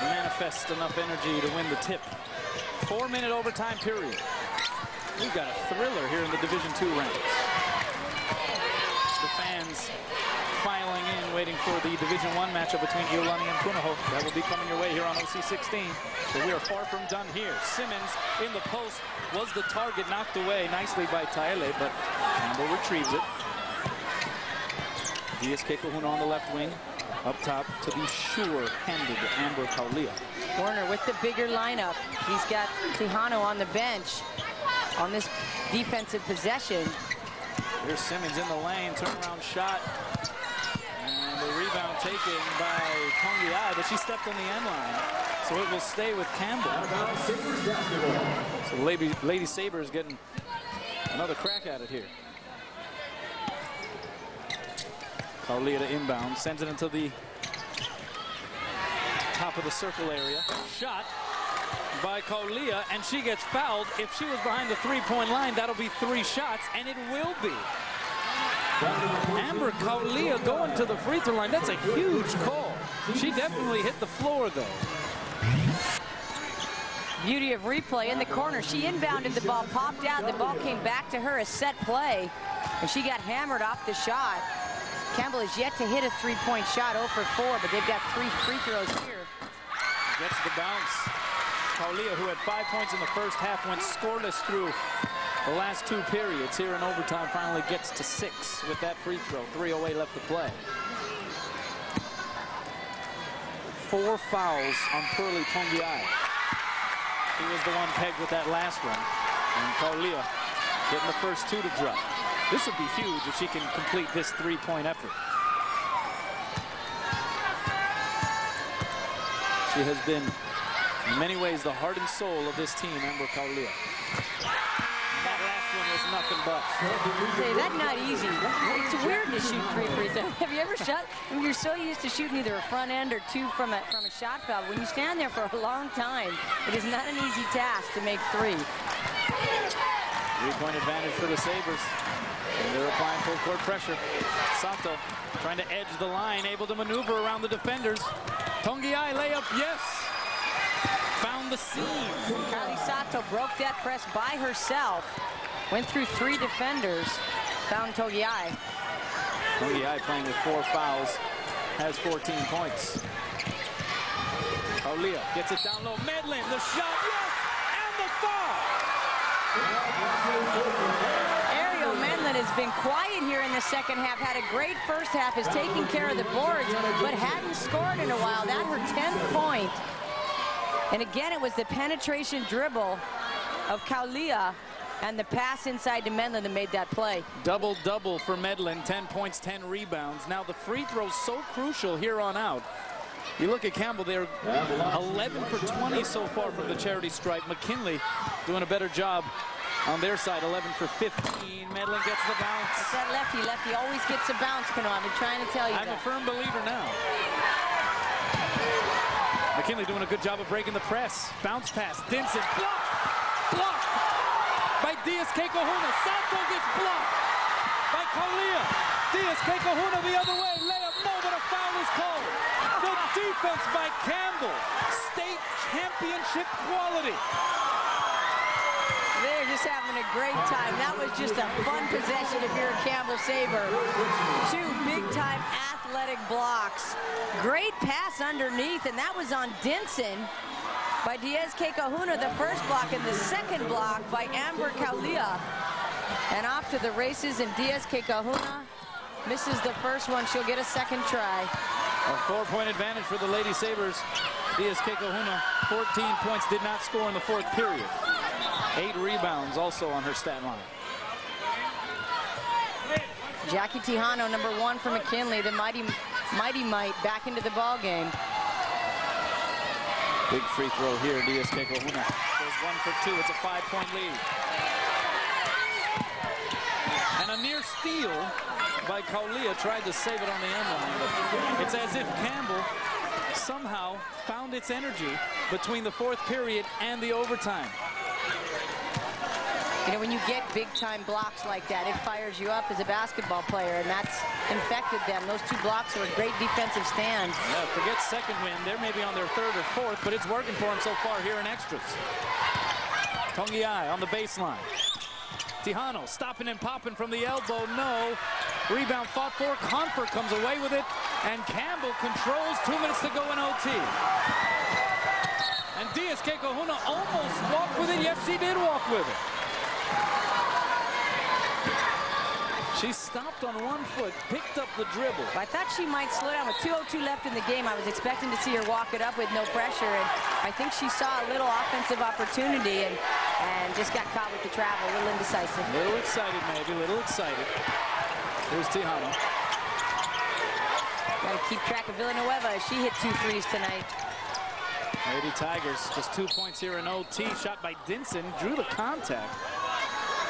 manifest enough energy to win the tip. 4-minute overtime period. We've got a thriller here in the Division II ranks. The fans filing in, waiting for the Division I matchup between Iolani and Punahou. That will be coming your way here on OC16. But we are far from done here. Simmons in the post was the target, knocked away nicely by Taele, but Campbell retrieves it. Diaz Kekahuna on the left wing. Up top to be sure-handed Amber Kaulia. Warner with the bigger lineup. He's got Tejano on the bench on this defensive possession. Here's Simmons in the lane, turnaround shot. And the rebound taken by Tongiai, but she stepped on the end line. So it will stay with Campbell. So Lady Sabres getting another crack at it here. Kaulia to inbound, sends it into the top of the circle area. Shot by Kaulia, and she gets fouled. If she was behind the 3-point line, that'll be 3 shots, and it will be. Amber Kaulia going to the free throw line. That's a huge call. She definitely hit the floor, though. Beauty of replay in the corner. She inbounded the ball, popped out. The ball came back to her, a set play, and she got hammered off the shot. Campbell has yet to hit a 3-point shot, 0 for 4, but they've got 3 free throws here. Gets the bounce. Kaulia, who had 5 points in the first half, went scoreless through the last 2 periods. Here in overtime, finally gets to 6 with that free throw. 3:08 left to play. 4 fouls on Pearlie Tongiai. He was the one pegged with that last one. And Kaulia getting the first 2 to drop. This would be huge if she can complete this 3-point effort. She has been, in many ways, the heart and soul of this team, Amber Kaulia. That last one was nothing but. Say, that's not easy. It's weird to shoot 3 free throws. Have you ever shot? I mean, you're so used to shooting either a front end or 2 from a shot foul. When you stand there for a long time, it is not an easy task to make 3. 3-point advantage for the Sabres. And they're applying full court pressure. Sato trying to edge the line, able to maneuver around the defenders. Tongiai layup, yes. Found the seam. Kylie Sato broke that press by herself. Went through 3 defenders. Found Tongiai. Tongiai playing with 4 fouls. Has 14 points. Kaulia gets it down low. Medlin, the shot, yes! And the foul! Medlin has been quiet here in the second half, had a great first half, is taking care of the boards, but hadn't scored in a while. That her 10th point. And again, it was the penetration dribble of Kaulia and the pass inside to Medlin that made that play. Double-double for Medlin, 10 points, 10 rebounds. Now the free throw's so crucial here on out. You look at Campbell, they're 11 for 20 so far from the charity stripe. McKinley doing a better job on their side, 11 for 15. Medlin gets the bounce. It's that lefty. Lefty always gets a bounce, Kano. I've been trying to tell you I'm a firm believer now. McKinley doing a good job of breaking the press. Bounce pass. Dinson blocked. Blocked by Diaz Kekahuna. Sato gets blocked by Kaulia. Diaz Kekahuna the other way. Layup, no, but a foul is called. The defense by Campbell. State championship quality. They're just having a great time. That was just a fun possession if you're a Campbell Sabre. 2 big-time athletic blocks. Great pass underneath, and that was on Dinson. by Diaz-K Kahuna, the first block, and the second block by Amber Kaulia. And off to the races, and Diaz-K Kahuna misses the first one. She'll get a second try. A 4-point advantage for the Lady Sabres. Diaz-K Kahuna, 14 points, did not score in the fourth period. 8 rebounds also on her stat line. Jackie Tejano, number 1 for McKinley, the mighty Might back into the ball game. Big free throw here. Diaz-K Kahuna goes 1 for 2. It's a 5-point lead. And a near steal by Kaulia, tried to save it on the end line. But it's as if Campbell somehow found its energy between the fourth period and the overtime. You know, when you get big-time blocks like that, it fires you up as a basketball player, and that's infected them. Those 2 blocks are a great defensive stand. Yeah, forget second win. They're maybe on their 3rd or 4th, but it's working for them so far here in extras. Tongiai on the baseline. Tejano stopping and popping from the elbow. No. Rebound fought for. Confer comes away with it, and Campbell controls. 2 minutes to go in OT. And Diaz-K Kahuna almost walked with it. Yes, she did walk with it. She stopped on 1 foot, picked up the dribble. I thought she might slow down. With 2:02 left in the game, I was expecting to see her walk it up with no pressure, and I think she saw a little offensive opportunity and just got caught with the travel, a little indecisive. A little excited, maybe, a little excited. Here's Tejano. Got to keep track of Villanueva as she hit 2 threes tonight. Lady Tigers, just 2 points here in OT. Shot by Dinson, drew the contact.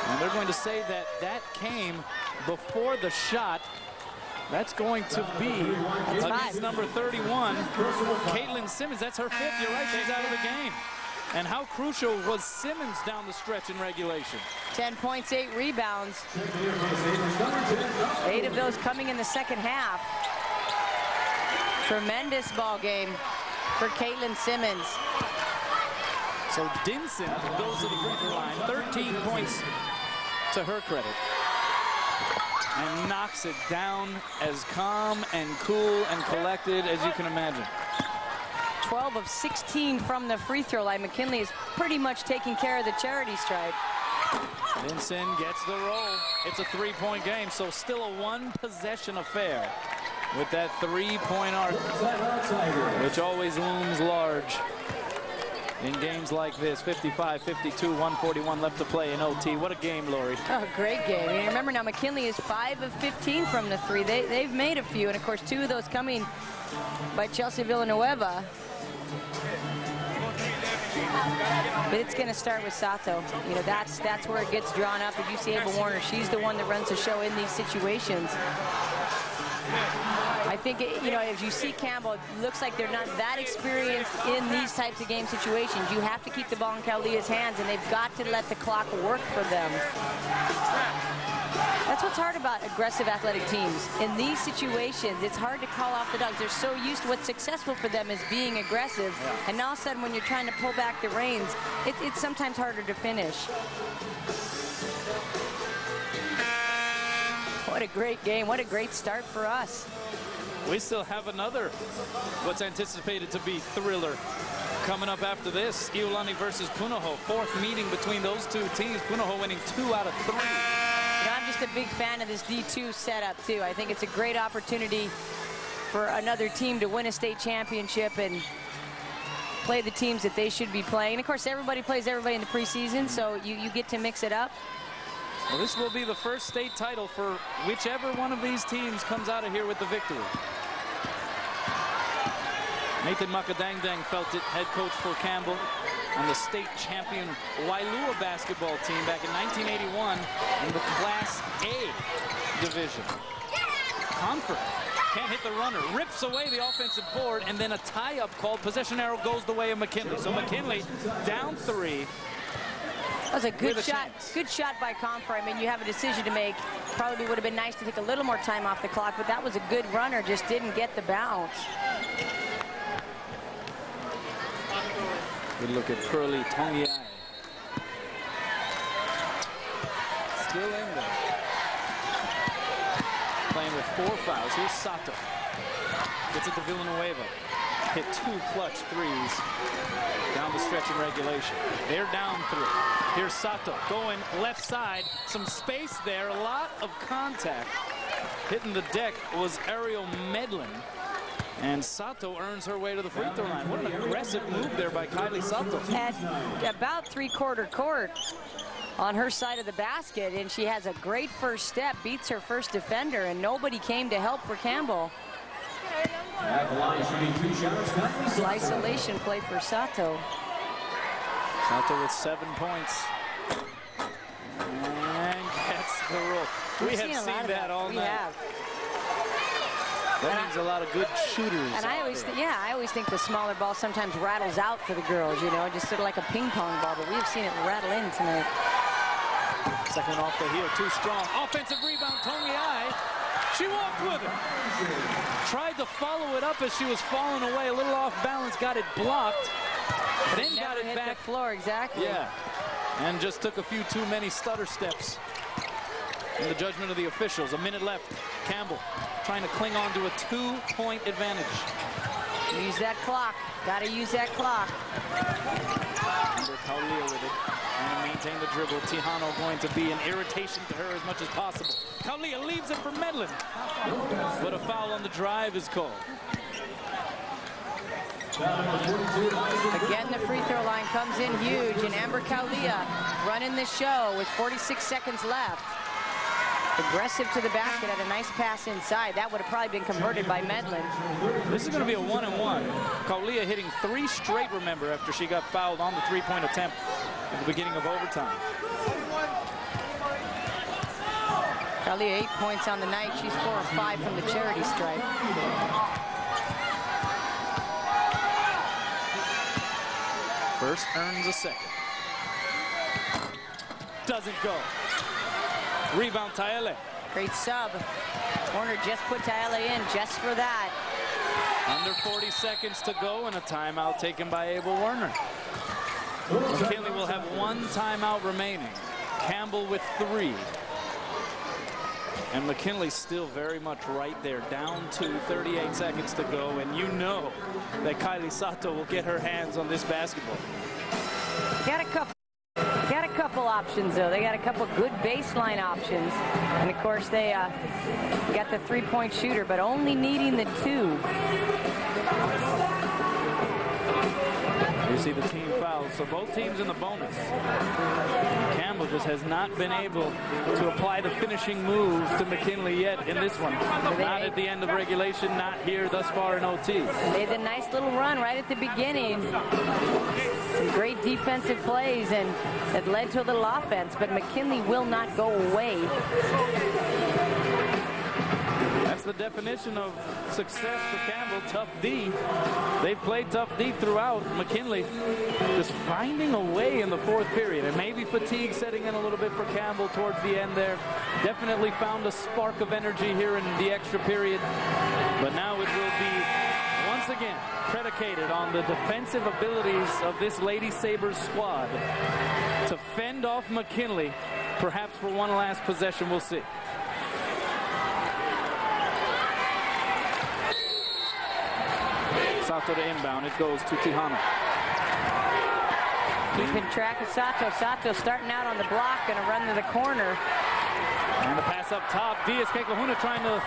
And they're going to say that that came before the shot. That's going to be against number 31, Caitlin Simmons. That's her 5th. You're right, she's out of the game. And how crucial was Simmons down the stretch in regulation? 10 points, 8 rebounds. 8 of those coming in the second half. Tremendous ball game for Caitlin Simmons. So Dinson goes to the free throw line. 13 points to her credit. And knocks it down as calm and cool and collected as you can imagine. 12 of 16 from the free throw line. McKinley is pretty much taking care of the charity stripe. Dinson gets the roll. It's a 3-point game, so still a 1-possession affair with that 3-point arc, which always looms large in games like this. 55-52, 141 left to play in OT. What a game, Lori. Oh, great game. And remember now, McKinley is 5 of 15 from the 3. They've made a few, and of course 2 of those coming by Chelsea Villanueva. But it's going to start with Sato. You know, that's where it gets drawn up. If you see Abel Warner, she's the one that runs the show in these situations. I think, you know, as you see Campbell, it looks like they're not that experienced in these types of game situations. You have to keep the ball in Kaulia's hands, and they've got to let the clock work for them. That's what's hard about aggressive athletic teams. In these situations, it's hard to call off the dogs. They're so used to what's successful for them is being aggressive. Yeah. And all of a sudden, when you're trying to pull back the reins, it's sometimes harder to finish. What a great game. What a great start for us. We still have another, what's anticipated to be thriller coming up after this. Iolani versus Punahou. 4th meeting between those 2 teams. Punahou winning 2 out of 3. You know, I'm just a big fan of this D2 setup, too. I think it's a great opportunity for another team to win a state championship and play the teams that they should be playing. And of course, everybody plays everybody in the preseason, so you get to mix it up. Well, this will be the first state title for whichever one of these teams comes out of here with the victory. Nathan Makadangdang felt it, head coach for Campbell, on the state champion Wailua basketball team back in 1981 in the Class A division. Confer can't hit the runner, rips away the offensive board, and then a tie-up called. Possession arrow goes the way of McKinley. So McKinley down 3. That was a good shot. Good shot by Confer. I mean, you have a decision to make. Probably would have been nice to take a little more time off the clock, but that was a good runner. Just didn't get the bounce. Good look at Pearly Tongiai. Still in there. Playing with 4 fouls. Here's Sato. Gets it to Villanueva. hit 2 clutch threes down the stretch in regulation. They're down 3. Here's Sato going left side. Some space there. A lot of contact. Hitting the deck was Ariel Medlin. And Sato earns her way to the free throw line. What an aggressive move there by Kylie Sato. At about three-quarter court on her side of the basket, and she has a great first step, beats her first defender, and nobody came to help for Campbell. Isolation play for Sato. Sato with 7 points. And gets the roll. We have seen that all night. We have. That means a lot of good shooters. And I always think the smaller ball sometimes rattles out for the girls, you know, just sort of like a ping pong ball, but we have seen it rattle in tonight. Second off the heel, too strong. Offensive rebound, Tony I. She walked with it. Tried to follow it up as she was falling away, a little off balance, got it blocked. Then got it back. The floor, exactly. Yeah, and just took a few too many stutter steps. In the judgment of the officials, a minute left. Campbell trying to cling on to a 2-point advantage. Use that clock. Got to use that clock. Under Kaulia with it. Trying to maintain the dribble. Tijano going to be an irritation to her as much as possible. Kaulia leaves it for Medlin. But a foul on the drive is called. Again, the free throw line comes in huge, and Amber Kaulia running the show with 46 seconds left. Aggressive to the basket at a nice pass inside. That would have probably been converted by Medlin. This is going to be a 1-and-1. Kaulia hitting 3 straight, remember, after she got fouled on the 3-point attempt at the beginning of overtime. Kaulia 8 points on the night. She's 4 or 5 from the charity stripe. First earns a second. Doesn't go. Rebound, Taele. Great sub. Warner just put Taele in just for that. Under 40 seconds to go, and a timeout taken by Abel Werner. McKinley will have 1 timeout remaining. Campbell with 3. And McKinley still very much right there, down to 38 seconds to go, and you know that Kylie Sato will get her hands on this basketball. Got a couple options, though. They got a couple good baseline options. And, of course, they got the 3-point shooter, but only needing the 2. You see the team fouls, so both teams in the bonus. Campbell just has not been able to apply the finishing moves to McKinley yet in this one. Not at the end of regulation, not here thus far in OT. They had a nice little run right at the beginning. Some great defensive plays, and it led to a little offense, but McKinley will not go away. That's the definition of success for Campbell, tough D. They've played tough D throughout. McKinley just finding a way in the 4th period, and maybe fatigue setting in a little bit for Campbell towards the end there. Definitely found a spark of energy here in the extra period, but now it will be once again predicated on the defensive abilities of this Lady Sabres squad to fend off McKinley, perhaps for one last possession. We'll see. Sato to inbound. It goes to Tijano. Keeping track of Sato. Sato starting out on the block, going to run to the corner. And the pass up top. Diaz-Keklahuna trying to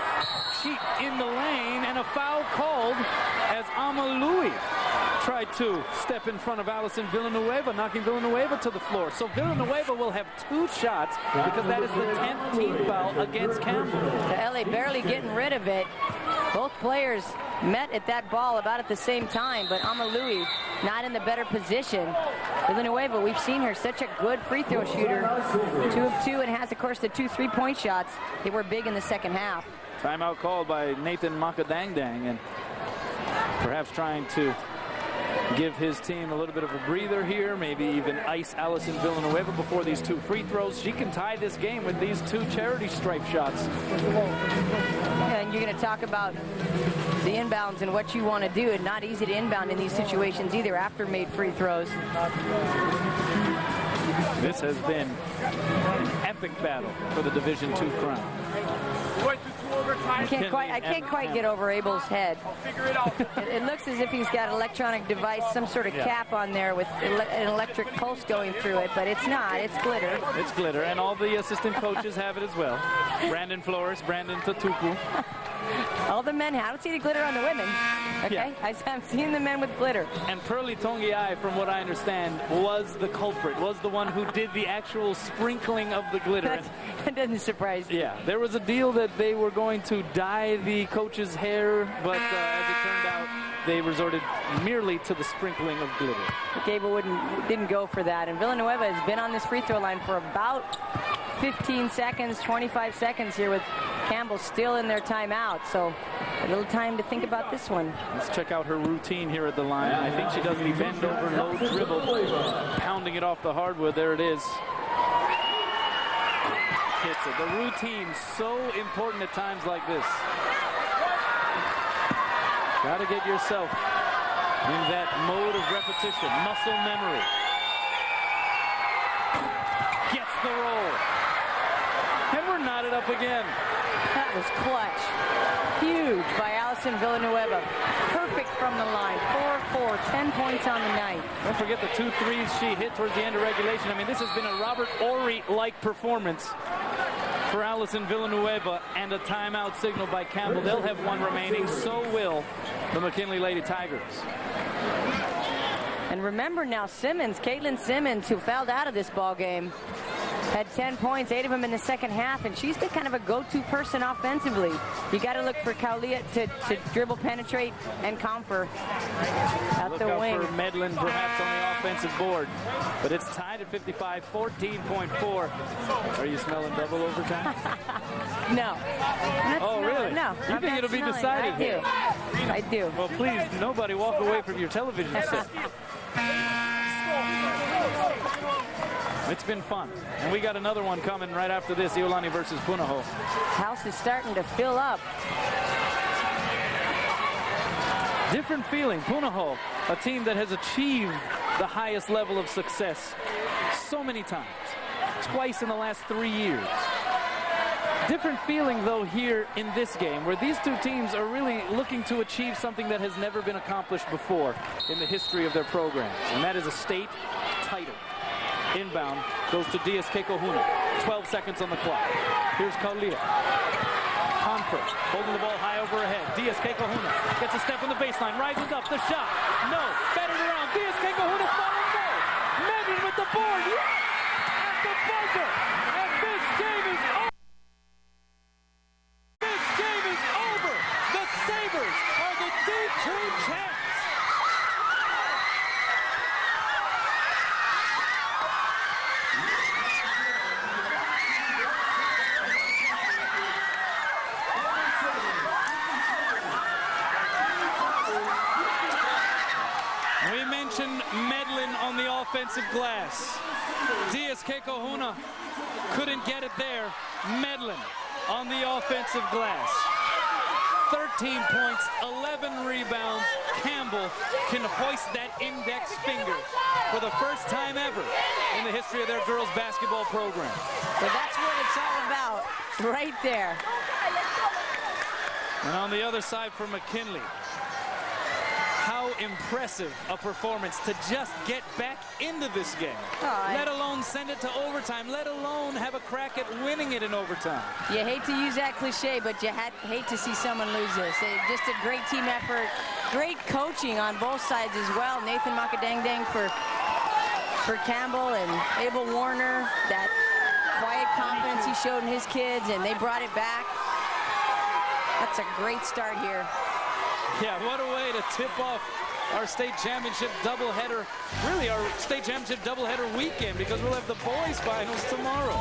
cheat in the lane, and a foul called as Amalui tried to step in front of Allison Villanueva, knocking Villanueva to the floor. So Villanueva will have 2 shots because that is the 10th team foul against Campbell. The LA barely getting rid of it. Both players met at that ball about at the same time, but Amalui not in the better position. Villanueva, we've seen her such a good free throw shooter. 2 of 2, and has, of course, the 2 3-point shots. They were big in the second half. Timeout called by Nathan Makadangdang, and perhaps trying to give his team a little bit of a breather here, maybe even ice Allison Villanueva before these 2 free throws. She can tie this game with these 2 charity stripe shots. Yeah, and you're going to talk about the inbounds and what you want to do, and not easy to inbound in these situations either after made free throws. This has been an epic battle for the Division II crown. I can't quite get over Abel's head. It looks as if he's got an electronic device, some sort of cap on there with an electric pulse going through it, but it's not. It's glitter. It's glitter, and all the assistant coaches have it as well. Brandon Flores, Brandon Tatupu. All the men have. I don't see the glitter on the women. Okay, Yeah. I'm seeing the men with glitter. And Pearly Tongiai, from what I understand, was the culprit, was the one who did the actual sprinkling of the glitter. That doesn't surprise me. Yeah, there was a deal that they were going to dye the coach's hair, but as it turned out, they resorted merely to the sprinkling of glitter. Gable didn't go for that, and Villanueva has been on this free throw line for about 15 seconds, 25 seconds here with Campbell still in their timeout, so a little time to think about this one. Let's check out her routine here at the line. I think she does the bend over, low dribble, pounding it off the hardwood. There it is. Hits it. The routine, so important at times like this. Got to get yourself in that mode of repetition, muscle memory. Gets the roll. And we're knotted up again. That was clutch. Huge by Allison Villanueva. Perfect from the line. 4-4, 10 points on the night. Don't forget the 2 threes she hit towards the end of regulation. I mean, this has been a Robert Ory-like performance for Allison Villanueva, and a timeout signal by Campbell. They'll have one remaining. So will the McKinley Lady Tigers. And remember now, Caitlin Simmons, who fouled out of this ball game, had 10 points, 8 of them in the second half, and she's been kind of a go-to person offensively. You got to look for Kaulia to dribble, penetrate, and confer out the wing. Look out for Medlin perhaps on the offensive board. But it's tied at 55, 14.4. Are you smelling double overtime? No. Oh, really? No. You think it'll be decided? I do. Well, please, nobody walk away from your television set. It's been fun. And we got another one coming right after this, Iolani versus Punahou. House is starting to fill up. Different feeling. Punahou, a team that has achieved the highest level of success so many times. Twice in the last 3 years. Different feeling, though, here in this game, where these two teams are really looking to achieve something that has never been accomplished before in the history of their programs, and that is a state title. Inbound goes to Diaz Kekohuna. 12 seconds on the clock. Here's Kaulia. Confer holding the ball high over her head. Diaz Kekohuna gets a step on the baseline, rises up, the shot. No, batted around. Diaz Kekohuna falling forward. Medlin with the board. Yes! At the buzzer. And this game is over. This game is over. The Sabres are the D2 champs. Medlin on the offensive glass. Diaz Kekohuna couldn't get it there. Medlin on the offensive glass. 13 points, 11 rebounds. Campbell can hoist that index finger for the first time ever in the history of their girls basketball program. So that's what it's all about, right there. And on the other side for McKinley, how impressive a performance to just get back into this game. Let alone send it to overtime, let alone have a crack at winning it in overtime. You hate to use that cliche, but you hate to see someone lose this. Just a great team effort, great coaching on both sides as well. Nathan Makadangdang for Campbell, and Abel Warner, that quiet confidence he showed in his kids, and they brought it back. That's a great start here. Yeah, what a way to tip off our state championship doubleheader, really our state championship doubleheader weekend, because we'll have the boys finals tomorrow.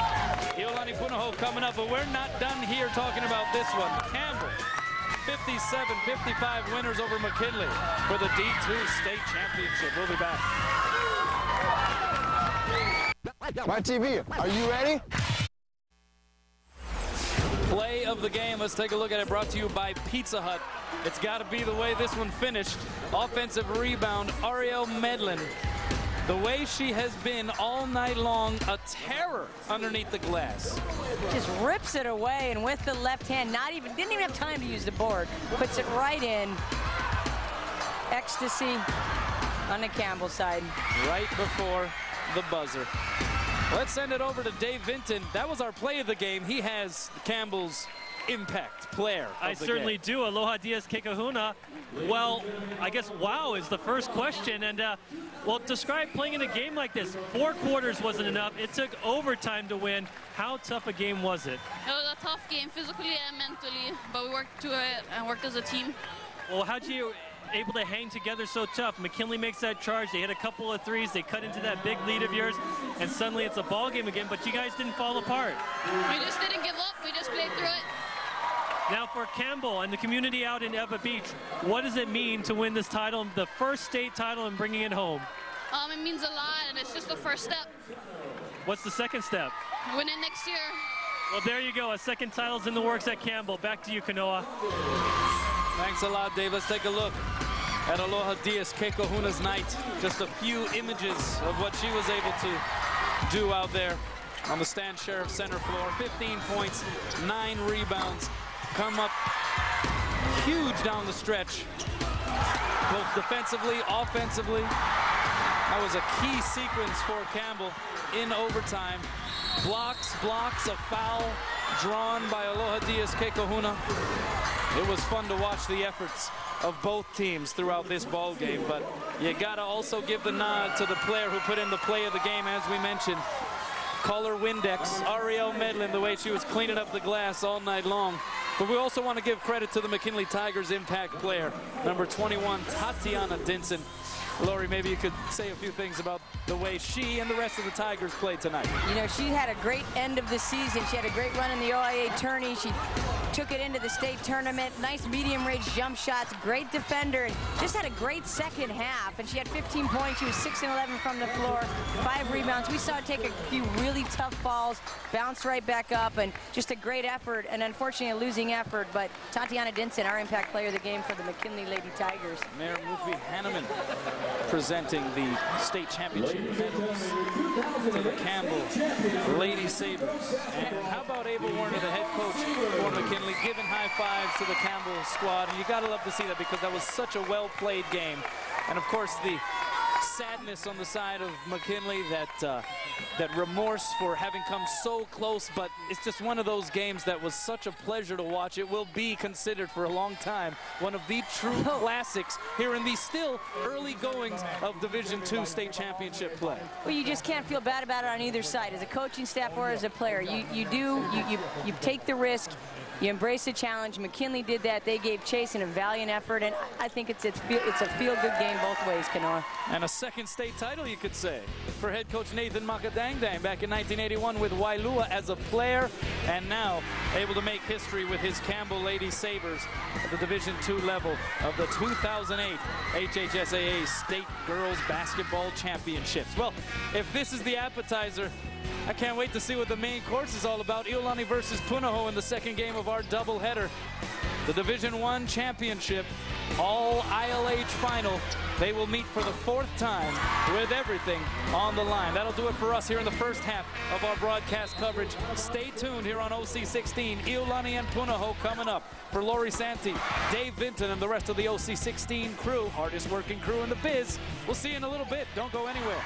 Iolani Punahou coming up, but we're not done here talking about this one. Campbell, 57-55 winners over McKinley for the D2 state championship. We'll be back. My TV, are you ready? Play of the game, let's take a look at it, brought to you by Pizza Hut. It's got to be the way this one finished. Offensive rebound, Ariel Medlin The way she has been all night long, a terror underneath the glass. Just rips it away, and with the left hand, didn't even have time to use the board. Puts it right in. Ecstasy on the Campbell side. Right before the buzzer. Let's send it over to Dave Vinton. That was our play of the game. He has Campbell's impact player. I certainly do. Aloha Diaz Kekahuna. Well, I guess wow is the first question. And well, describe playing in a game like this. 4 quarters wasn't enough. It took overtime to win. How tough a game was it? It was a tough game physically and mentally, but we worked to it and worked as a team. Well, how'd you able to hang together so tough? McKinley makes that charge. They hit a couple of threes. They cut into that big lead of yours, and suddenly it's a ball game again, but you guys didn't fall apart. We just didn't give up. We just played through it. Now for Campbell and the community out in Eva Beach, what does it mean to win this title, the first state title, and bringing it home? It means a lot, and it's just the first step. What's the second step? Win it next year. Well, there you go. A second title's in the works at Campbell. Back to you, Kanoa. Thanks a lot, Dave. Let's take a look at Aloha Diaz Kekahuna's night. Just a few images of what she was able to do out there on the Stan Sheriff Center floor. 15 points, 9 rebounds. Come up huge down the stretch, both defensively, offensively. That was a key sequence for Campbell in overtime. Blocks, a foul drawn by Aloha Diaz Kekahuna. It was fun to watch the efforts of both teams throughout this ball game, but you gotta also give the nod to the player who put in the play of the game, as we mentioned. Call her Windex, Ariel Medlin, the way she was cleaning up the glass all night long. But we also want to give credit to the McKinley Tigers impact player, number 21, Tatiana Dinson. Lori, maybe you could say a few things about the way she and the rest of the Tigers played tonight. You know, she had a great end of the season. She had a great run in the OIA tourney. She took it into the state tournament. Nice medium-range jump shots, great defender, and just had a great second half. And she had 15 points. She was 6 and 11 from the floor, 5 rebounds. We saw her take a few really tough falls, bounce right back up, and just a great effort, and unfortunately a losing effort. But Tatiana Dinson, our impact player of the game for the McKinley Lady Tigers. Mayor Mufi Hanneman presenting the state championship medals to the Campbell Lady Sabres. And how about Abel Warner, the head coach for McKinley, giving high fives to the Campbell squad? And you gotta love to see that, because that was such a well-played game. And of course, the sadness on the side of McKinley, that remorse for having come so close, but it's just one of those games that was such a pleasure to watch. It will be considered for a long time one of the true classics here in the still early goings of Division II state championship play. Well, you just can't feel bad about it on either side, as a coaching staff or as a player. You take the risk. You embrace the challenge. McKinley did that. They gave chase in a valiant effort, and I think it's a feel-good game both ways, Kanoa. And a second state title, you could say, for head coach Nathan Makadangdang back in 1981 with Wailua as a player, and now able to make history with his Campbell Lady Sabres at the Division II level of the 2008 HHSAA State Girls Basketball Championships. Well, if this is the appetizer, I can't wait to see what the main course is all about. Iolani versus Punahou in the second game of our doubleheader. The Division I championship, all ILH final. They will meet for the 4th time with everything on the line. That'll do it for us here in the first half of our broadcast coverage. Stay tuned here on OC16. Iolani and Punahou coming up. For Lori Santi, Dave Vinton, and the rest of the OC16 crew, hardest working crew in the biz. We'll see you in a little bit. Don't go anywhere.